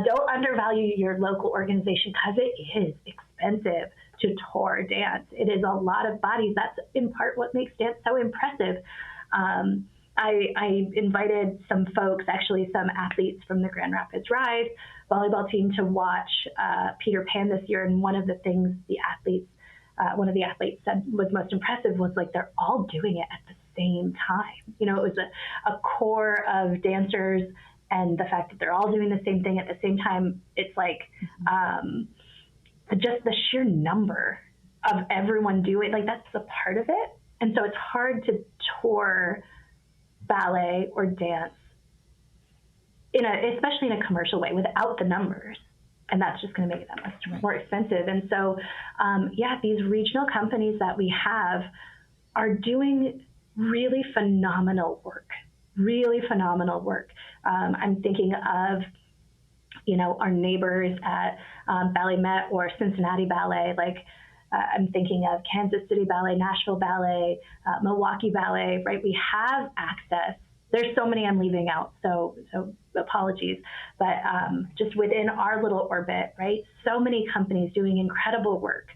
Don't undervalue your local organization, because it is expensive to tour dance. It is a lot of bodies. That's in part what makes dance so impressive. I invited some folks, actually some athletes from the Grand Rapids Rise volleyball team, to watch Peter Pan this year. And one of the things one of the athletes said was most impressive was, like, they're all doing it at the same time. You know, it was a core of dancers, and the fact that they're all doing the same thing at the same time, it's like just the sheer number of everyone doing, like, that's a part of it. And so it's hard to tour ballet or dance especially in a commercial way, without the numbers. And that's just going to make it that much more expensive. And so, these regional companies that we have are doing really phenomenal work. I'm thinking of, our neighbors at Ballet Met or Cincinnati Ballet. Like, I'm thinking of Kansas City Ballet, Nashville Ballet, Milwaukee Ballet, right? We have access. There's so many I'm leaving out, so apologies. But just within our little orbit, right? So many companies doing incredible work.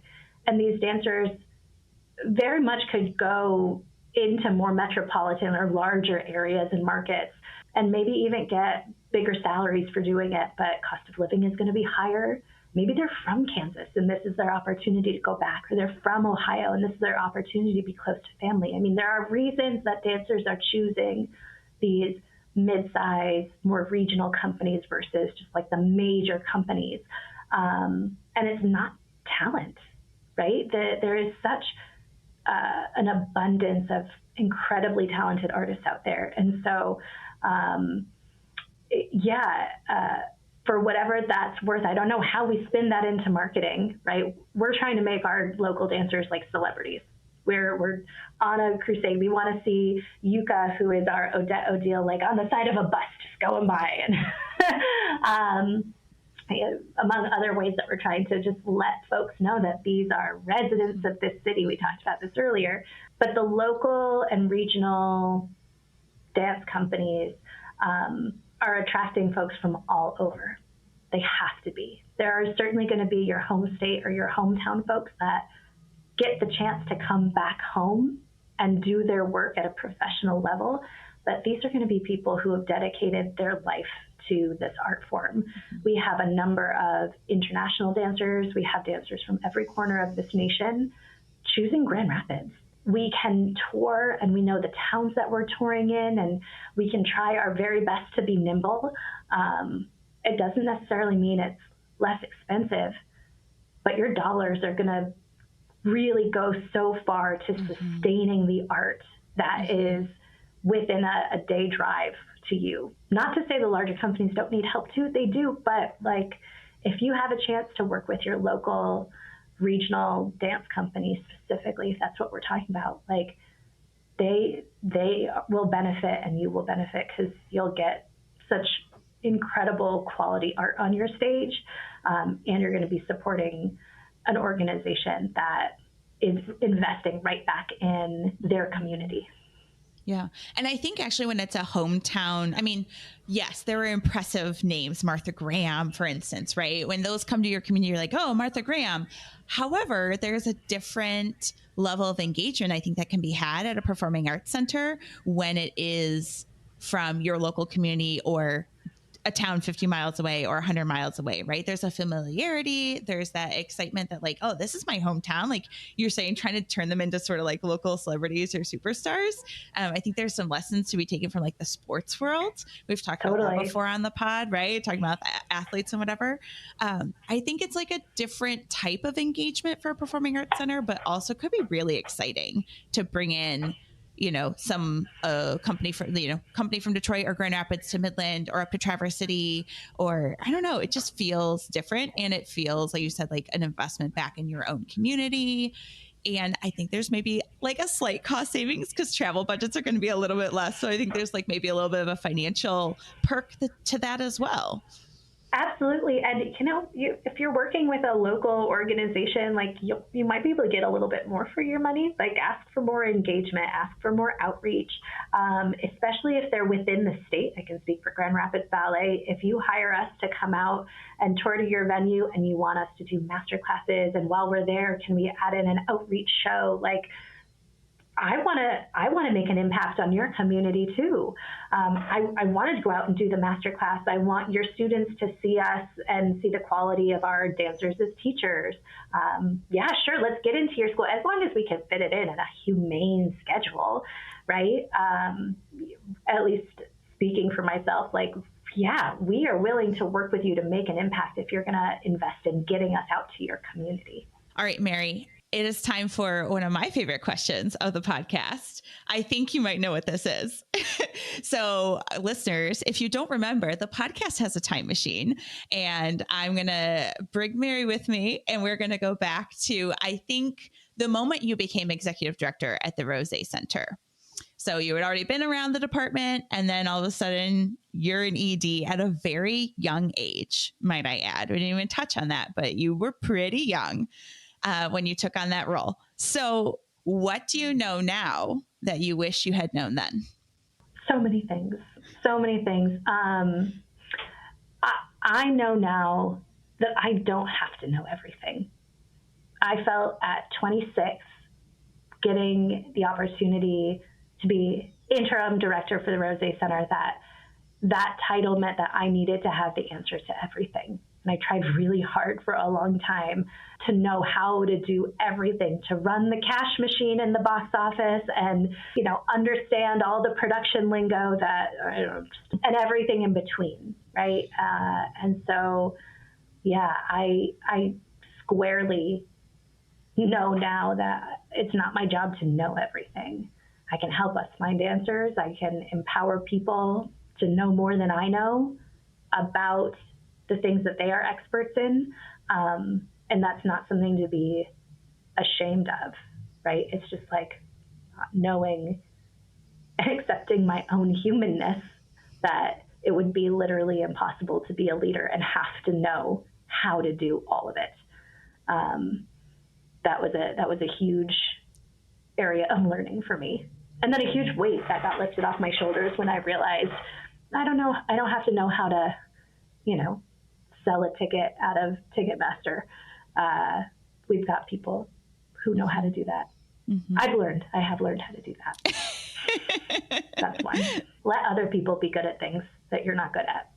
And these dancers very much could go into more metropolitan or larger areas and markets, and maybe even get bigger salaries for doing it, but cost of living is going to be higher. Maybe they're from Kansas and this is their opportunity to go back, or they're from Ohio and this is their opportunity to be close to family. I mean, there are reasons that dancers are choosing these mid-sized, more regional companies versus just like the major companies. And it's not talent, right? There is such an abundance of incredibly talented artists out there. And so, for whatever that's worth, I don't know how we spin that into marketing, right? We're trying to make our local dancers like celebrities. We're on a crusade. We want to see Yuka, who is our Odette O'Deal, like on the side of a bus just going by. And among other ways that we're trying to just let folks know that these are residents of this city. We talked about this earlier. But the local and regional dance companies are attracting folks from all over. They have to be. There are certainly going to be your home state or your hometown folks that get the chance to come back home and do their work at a professional level. But these are going to be people who have dedicated their life to this art form. We have a number of international dancers. We have dancers from every corner of this nation choosing Grand Rapids. We can tour, and we know the towns that we're touring in, and we can try our very best to be nimble. It doesn't necessarily mean it's less expensive, but your dollars are going to really go so far to sustaining the art that is within a day drive to you. Not to say the larger companies don't need help too, they do, but like if you have a chance to work with your local regional dance company specifically, if that's what we're talking about, like they will benefit and you will benefit because you'll get such incredible quality art on your stage, and you're going to be supporting an organization that is investing right back in their community. Yeah. And I think actually when it's a hometown, I mean, yes, there are impressive names, Martha Graham, for instance, right? When those come to your community, you're like, oh, Martha Graham. However, there's a different level of engagement I think that can be had at a performing arts center when it is from your local community or a town 50 miles away or 100 miles away, right? There's a familiarity. There's that excitement that like, oh, this is my hometown. Like you're saying, trying to turn them into sort of like local celebrities or superstars. I think there's some lessons to be taken from like the sports world. We've talked about that before on the pod, right? Talking about athletes and whatever. I think it's like a different type of engagement for a performing arts center, but also could be really exciting to bring in, some company from Detroit or Grand Rapids to Midland or up to Traverse City, or I don't know, it just feels different. And it feels, like you said, like an investment back in your own community. And I think there's maybe like a slight cost savings because travel budgets are going to be a little bit less. So I think there's like maybe a little bit of a financial perk to that as well. Absolutely. And, if you're working with a local organization, like you might be able to get a little bit more for your money, like ask for more engagement, ask for more outreach, especially if they're within the state. I can speak for Grand Rapids Ballet. If you hire us to come out and tour to your venue and you want us to do master classes, and while we're there, can we add in an outreach show? Like, I want to make an impact on your community too. I wanted to go out and do the master class. I want your students to see us and see the quality of our dancers as teachers. Yeah, sure. Let's get into your school as long as we can fit it in a humane schedule, right? At least speaking for myself, like, yeah, we are willing to work with you to make an impact if you're going to invest in getting us out to your community. All right, Mary. It is time for one of my favorite questions of the podcast. I think you might know what this is. So listeners, if you don't remember, the podcast has a time machine, and I'm going to bring Mary with me, and we're going to go back to, I think, the moment you became executive director at the Rose Center. So you had already been around the department, and then all of a sudden you're an ED at a very young age, might I add. We didn't even touch on that, but you were pretty young when you took on that role. So what do you know now that you wish you had known then? So many things. I know now that I don't have to know everything. I felt at 26, getting the opportunity to be interim director for the Rose Center, that title meant that I needed to have the answer to everything. And I tried really hard for a long time to know how to do everything, to run the cash machine in the box office and, understand all the production lingo and everything in between, right? And so, yeah, I squarely know now that it's not my job to know everything. I can help us find answers. I can empower people to know more than I know about the things that they are experts in. And that's not something to be ashamed of, right? It's just like knowing and accepting my own humanness, that it would be literally impossible to be a leader and have to know how to do all of it. That was a huge area of learning for me. And then a huge weight that got lifted off my shoulders when I realized, I don't have to know how to, sell a ticket out of Ticketmaster. We've got people who know how to do that. Mm-hmm. I have learned how to do that. That's one. Let other people be good at things that you're not good at.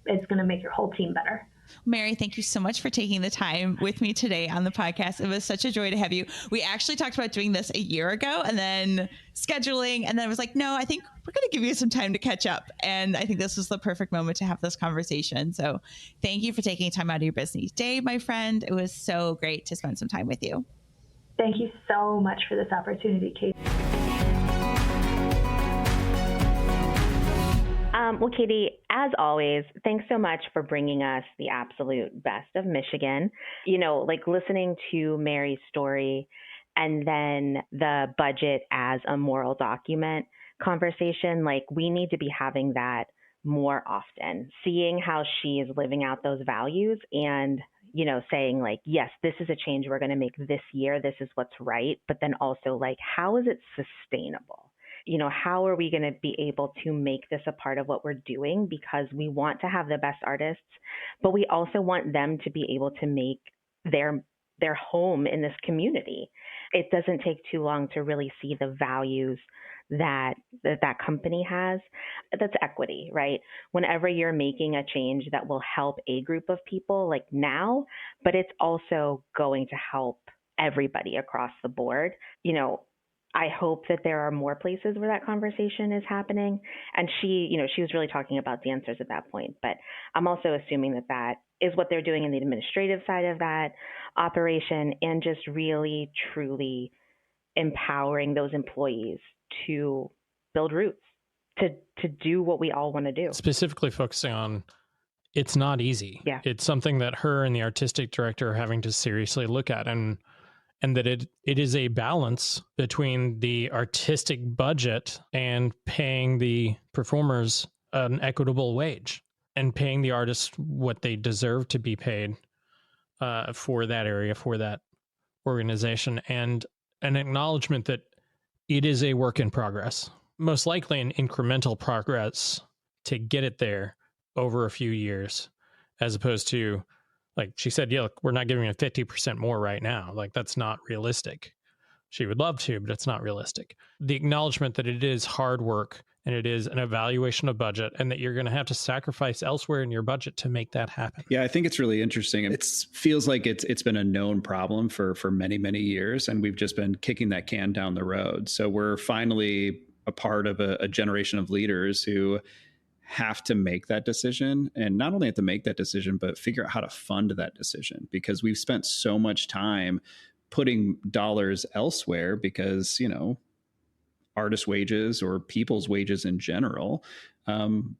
It's going to make your whole team better. Mary, thank you so much for taking the time with me today on the podcast. It was such a joy to have you. We actually talked about doing this a year ago and then scheduling. And then I was like, no, I think we're going to give you some time to catch up. And I think this was the perfect moment to have this conversation. So thank you for taking time out of your busy day, my friend. It was so great to spend some time with you. Thank you so much for this opportunity, Kate. Well, Katie, as always, thanks so much for bringing us the absolute best of Michigan. Listening to Mary's story and then the budget as a moral document conversation, we need to be having that more often, seeing how she is living out those values and, saying yes, this is a change we're going to make this year. This is what's right. But then also how is it sustainable? How are we going to be able to make this a part of what we're doing? Because we want to have the best artists, but we also want them to be able to make their home in this community. It doesn't take too long to really see the values that company has. That's equity, right? Whenever you're making a change that will help a group of people, like now, but it's also going to help everybody across the board. I hope that there are more places where that conversation is happening. And she was really talking about dancers at that point, but I'm also assuming that that is what they're doing in the administrative side of that operation, and just really, truly empowering those employees to build roots, to do what we all want to do. Specifically focusing on, it's not easy. Yeah. It's something that her and the artistic director are having to seriously look at, and that it is a balance between the artistic budget and paying the performers an equitable wage and paying the artists what they deserve to be paid for that area, for that organization, and an acknowledgement that it is a work in progress, most likely an incremental progress to get it there over a few years, as opposed to, like she said, yeah, look, we're not giving it 50% more right now. Like, that's not realistic. She would love to, but it's not realistic. The acknowledgement that it is hard work and it is an evaluation of budget, and that you're going to have to sacrifice elsewhere in your budget to make that happen. Yeah, I think it's really interesting. It feels like it's been a known problem for many, many years, and we've just been kicking that can down the road. So we're finally a part of a generation of leaders who have to make that decision, and not only have to make that decision, but figure out how to fund that decision, because we've spent so much time putting dollars elsewhere because, artist wages or people's wages in general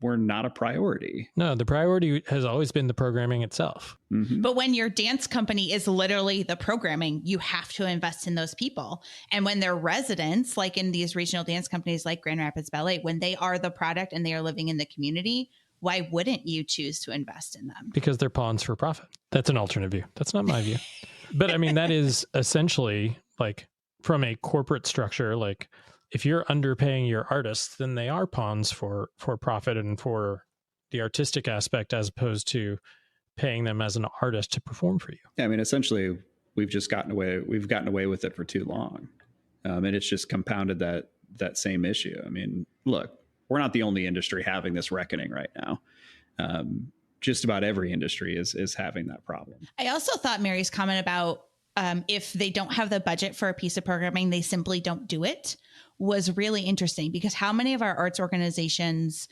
were not a priority. No, the priority has always been the programming itself. Mm-hmm. But when your dance company is literally the programming, you have to invest in those people. And when they're residents, like in these regional dance companies like Grand Rapids Ballet, when they are the product and they are living in the community, why wouldn't you choose to invest in them? Because they're pawns for profit. That's an alternate view. That's not my view. But I mean, that is essentially, like, from a corporate structure, like, if you're underpaying your artists, then they are pawns for profit and for the artistic aspect, as opposed to paying them as an artist to perform for you. Yeah, I mean, essentially, we've gotten away with it for too long. And it's just compounded that same issue. I mean, look, we're not the only industry having this reckoning right now. Just about every industry is having that problem. I also thought Mary's comment about if they don't have the budget for a piece of programming, they simply don't do it, was really interesting, because how many of our arts organizations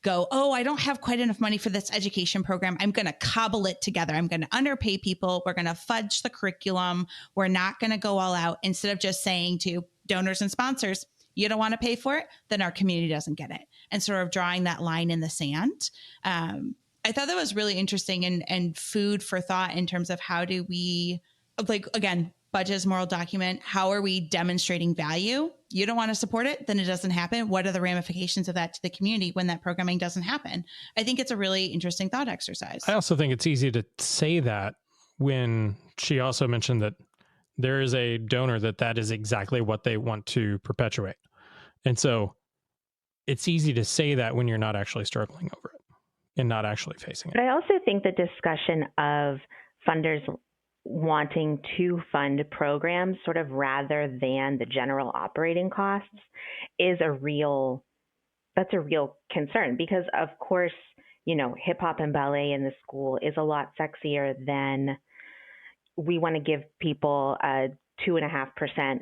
go, oh, I don't have quite enough money for this education program. I'm going to cobble it together. I'm going to underpay people. We're going to fudge the curriculum. We're not going to go all out, instead of just saying to donors and sponsors, you don't want to pay for it, then our community doesn't get it. And sort of drawing that line in the sand. I thought that was really interesting and food for thought in terms of how do we, like, again, budget is moral document. How are we demonstrating value? You don't want to support it, then it doesn't happen. What are the ramifications of that to the community when that programming doesn't happen? I think it's a really interesting thought exercise. I also think it's easy to say that when she also mentioned that there is a donor that is exactly what they want to perpetuate. And so it's easy to say that when you're not actually struggling over it and not actually facing it. But I also think the discussion of funders wanting to fund programs sort of rather than the general operating costs is a real concern, because of course, hip hop and ballet in the school is a lot sexier than we want to give people a 2.5%,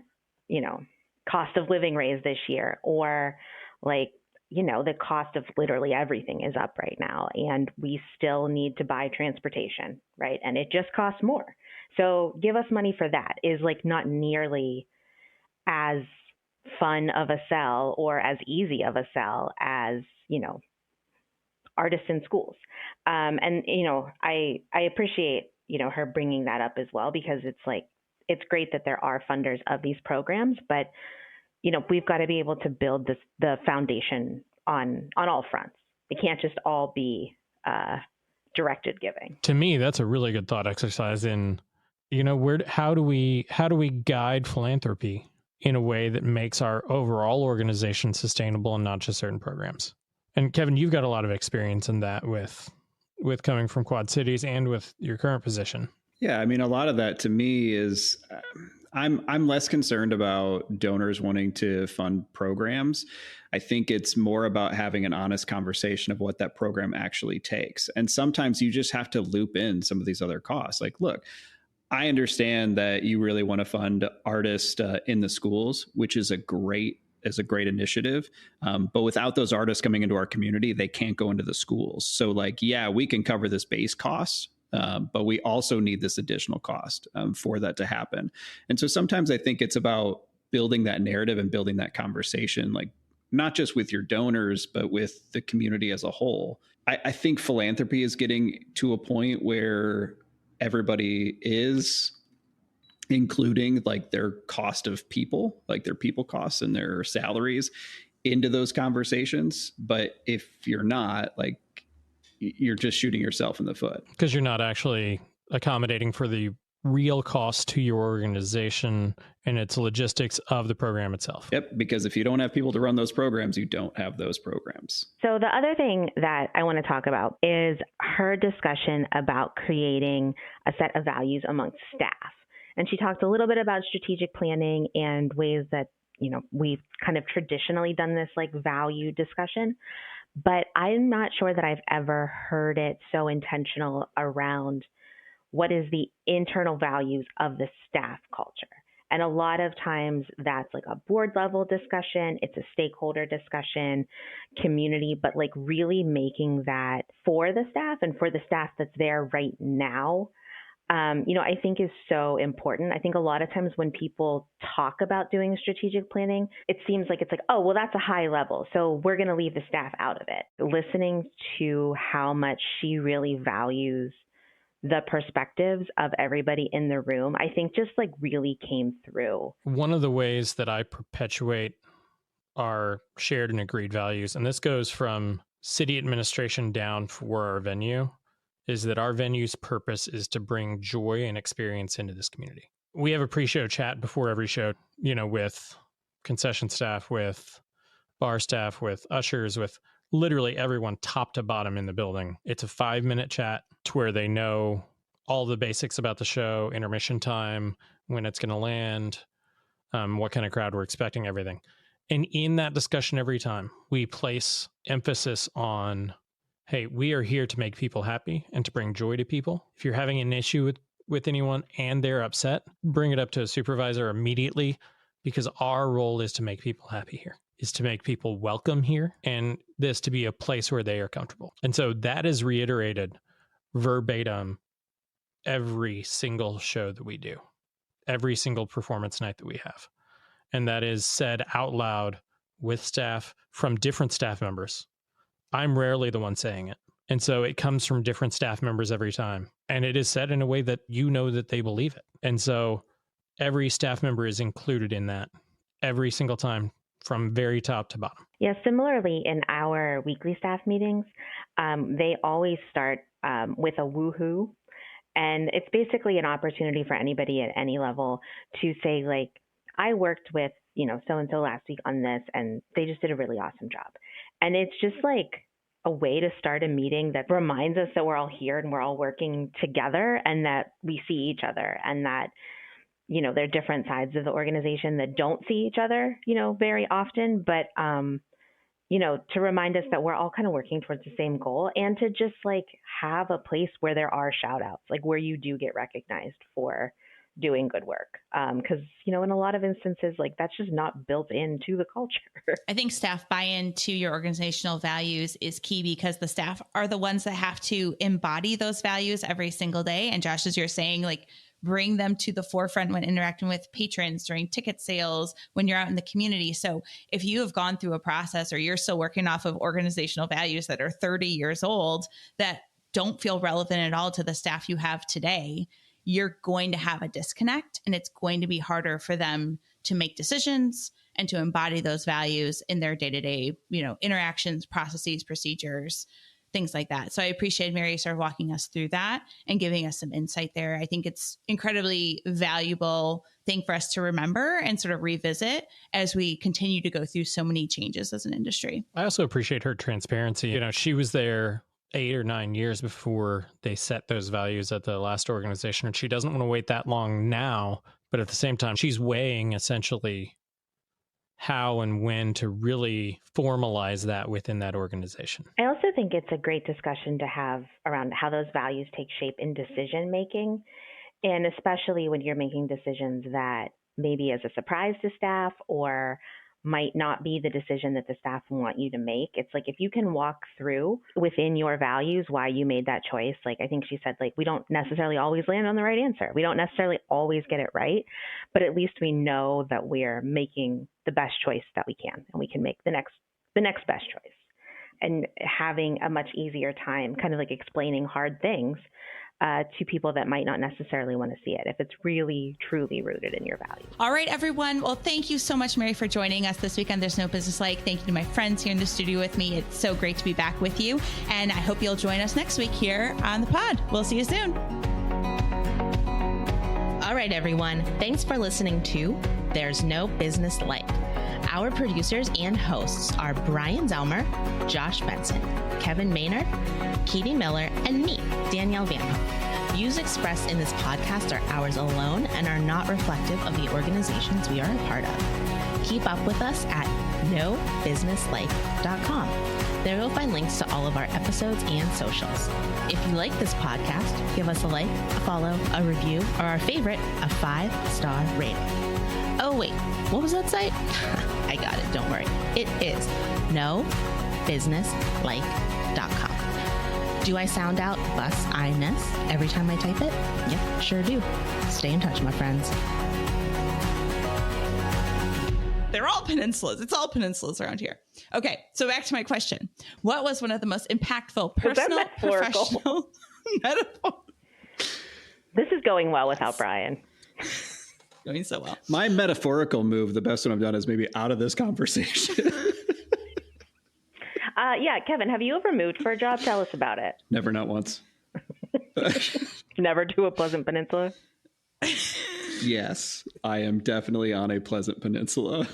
cost of living raise this year, or like, the cost of literally everything is up right now, and we still need to buy transportation, right? And it just costs more. So give us money for that is like not nearly as fun of a sell or as easy of a sell as, artists in schools. I appreciate, her bringing that up as well, because it's like, it's great that there are funders of these programs, but we've got to be able to build the foundation on all fronts. It can't just all be directed giving. To me, that's a really good thought exercise in, how do we guide philanthropy in a way that makes our overall organization sustainable and not just certain programs? And Kevin, you've got a lot of experience in that with coming from Quad Cities and with your current position. Yeah, I mean, a lot of that to me is, I'm less concerned about donors wanting to fund programs. I think it's more about having an honest conversation of what that program actually takes. And sometimes you just have to loop in some of these other costs. Like, look, I understand that you really want to fund artists in the schools, which is a great initiative. But without those artists coming into our community, they can't go into the schools. So like, yeah, we can cover this base cost, but we also need this additional cost for that to happen. And so sometimes I think it's about building that narrative and building that conversation, like not just with your donors, but with the community as a whole. I think philanthropy is getting to a point where everybody is including like their cost of people, like their people costs and their salaries into those conversations. But if you're not, like, you're just shooting yourself in the foot. Because you're not actually accommodating for the real cost to your organization and its logistics of the program itself. Yep, because if you don't have people to run those programs, you don't have those programs. So the other thing that I want to talk about is her discussion about creating a set of values amongst staff. And she talked a little bit about strategic planning and ways that, you know, we've kind of traditionally done this like value discussion, but I'm not sure that I've ever heard it so intentional around what is the internal values of the staff culture. And a lot of times that's like a board level discussion, it's a stakeholder discussion, community, but like really making that for the staff and for the staff that's there right now, you know, I think is so important. I think a lot of times when people talk about doing strategic planning, it seems like it's like, oh, well, that's a high level, so we're going to leave the staff out of it. Listening to how much she really values the perspectives of everybody in the room, I think just like really came through. One of the ways that I perpetuate our shared and agreed values, and this goes from city administration down for our venue, is that our venue's purpose is to bring joy and experience into this community. We have a pre-show chat before every show, you know, with concession staff, with bar staff, with ushers, with literally everyone top to bottom in the building. It's a 5-minute chat to where they know all the basics about the show, intermission time, when it's going to land, what kind of crowd we're expecting, everything. And in that discussion every time, we place emphasis on, hey, we are here to make people happy and to bring joy to people. If you're having an issue with anyone and they're upset, bring it up to a supervisor immediately, because our role is to make people happy here, is to make people welcome here, and this to be a place where they are comfortable. And so that is reiterated verbatim every single show that we do, every single performance night that we have. And that is said out loud with staff from different staff members. I'm rarely the one saying it. And so it comes from different staff members every time. And it is said in a way that you know that they believe it. And so every staff member is included in that every single time from very top to bottom. Yeah, similarly in our weekly staff meetings, they always start with a woohoo. And it's basically an opportunity for anybody at any level to say, like, I worked with, you know, so-and-so last week on this, and they just did a really awesome job. And it's just like a way to start a meeting that reminds us that we're all here and we're all working together and that we see each other, and that, you know, there are different sides of the organization that don't see each other, you know, very often, but, you know, to remind us that we're all kind of working towards the same goal, and to just like have a place where there are shout outs, like where you do get recognized for doing good work. Because, you know, in a lot of instances, like that's just not built into the culture. I think staff buy-in to your organizational values is key, because the staff are the ones that have to embody those values every single day. And Josh, as you're saying, like bring them to the forefront when interacting with patrons, during ticket sales, when you're out in the community. So if you have gone through a process, or you're still working off of organizational values that are 30 years old that don't feel relevant at all to the staff you have today, you're going to have a disconnect, and it's going to be harder for them to make decisions and to embody those values in their day-to-day, you know, interactions, processes, procedures, things like that. So I appreciate Mary sort of walking us through that and giving us some insight there. I think it's incredibly valuable thing for us to remember and sort of revisit as we continue to go through so many changes as an industry. I also appreciate her transparency. You know, she was there 8 or 9 years before they set those values at the last organization, and she doesn't want to wait that long now But at the same time, she's weighing essentially how and when to really formalize that within that organization. I also think it's a great discussion to have around how those values take shape in decision making, and especially when you're making decisions that maybe as a surprise to staff or might not be the decision that the staff want you to make. It's like if you can walk through within your values why you made that choice. Like I think she said, like, we don't necessarily always land on the right answer. We don't necessarily always get it right, but at least we know that we're making the best choice that we can, and we can make the next best choice. And having a much easier time kind of like explaining hard things to people that might not necessarily want to see it if it's really, truly rooted in your values. All right, everyone. Well, thank you so much, Mary, for joining us this week on There's No Business Like. Thank you to my friends here in the studio with me. It's so great to be back with you. And I hope you'll join us next week here on the pod. We'll see you soon. All right, everyone. Thanks for listening to There's No Business Like. Our producers and hosts are Brian Zelmer, Josh Benson, Kevin Maynard, Katie Miller, and me, Danielle Van Hook. Views expressed in this podcast are ours alone and are not reflective of the organizations we are a part of. Keep up with us at nobusinesslike.com. There you'll find links to all of our episodes and socials. If you like this podcast, give us a like, a follow, a review, or our favorite, a 5-star rating. Oh, wait, what was that site? I got it, don't worry. It is nobusinesslike.com. Do I sound out bus-I-ness every time I type it? Yep, sure do. Stay in touch, my friends. They're all peninsulas. It's all peninsulas around here. Okay, so back to my question. What was one of the most impactful personal, professional metaphor? This is going well without Brian. Going so well. My metaphorical move, the best one I've done, is maybe out of this conversation. Yeah, Kevin, have you ever moved for a job? Tell us about it. Never, not once. Never to a Pleasant Peninsula? Yes, I am definitely on a pleasant peninsula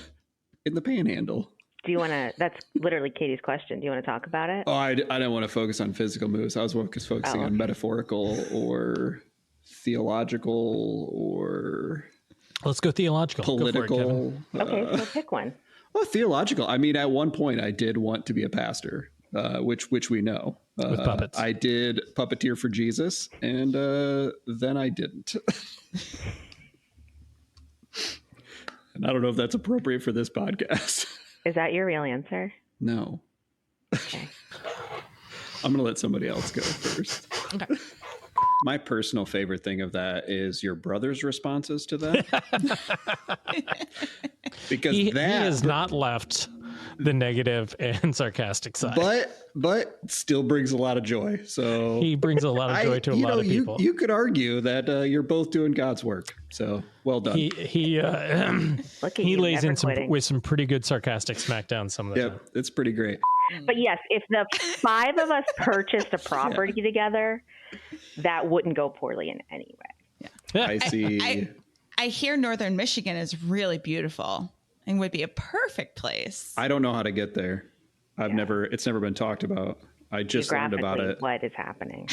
in the Panhandle. Do you want to? That's literally Katie's question. Do you want to talk about it? Oh, I don't want to focus on physical moves. I was focusing on metaphorical or theological or Let's go theological. political. Go for it, Okay, so pick one. Well, theological. I mean, at one point I did want to be a pastor, which we know. With puppets. I did puppeteer for Jesus, and then I didn't. And I don't know if that's appropriate for this podcast. Is that your real answer? No. Okay. I'm going to let somebody else go first. Okay. My personal favorite thing of that is your brother's responses to that. Because he that has not left the negative and sarcastic side. but still brings a lot of joy. So he brings a lot of joy to a lot of people. You could argue that you're both doing God's work. So well done. He lays in with some pretty good sarcastic smackdown some of the time. It's pretty great. But yes, if the 5 of us purchased a property together, that wouldn't go poorly in any way. Yeah. I see. I hear Northern Michigan is really beautiful and would be a perfect place. I don't know how to get there. It's never been talked about. I just learned about it. What is happening?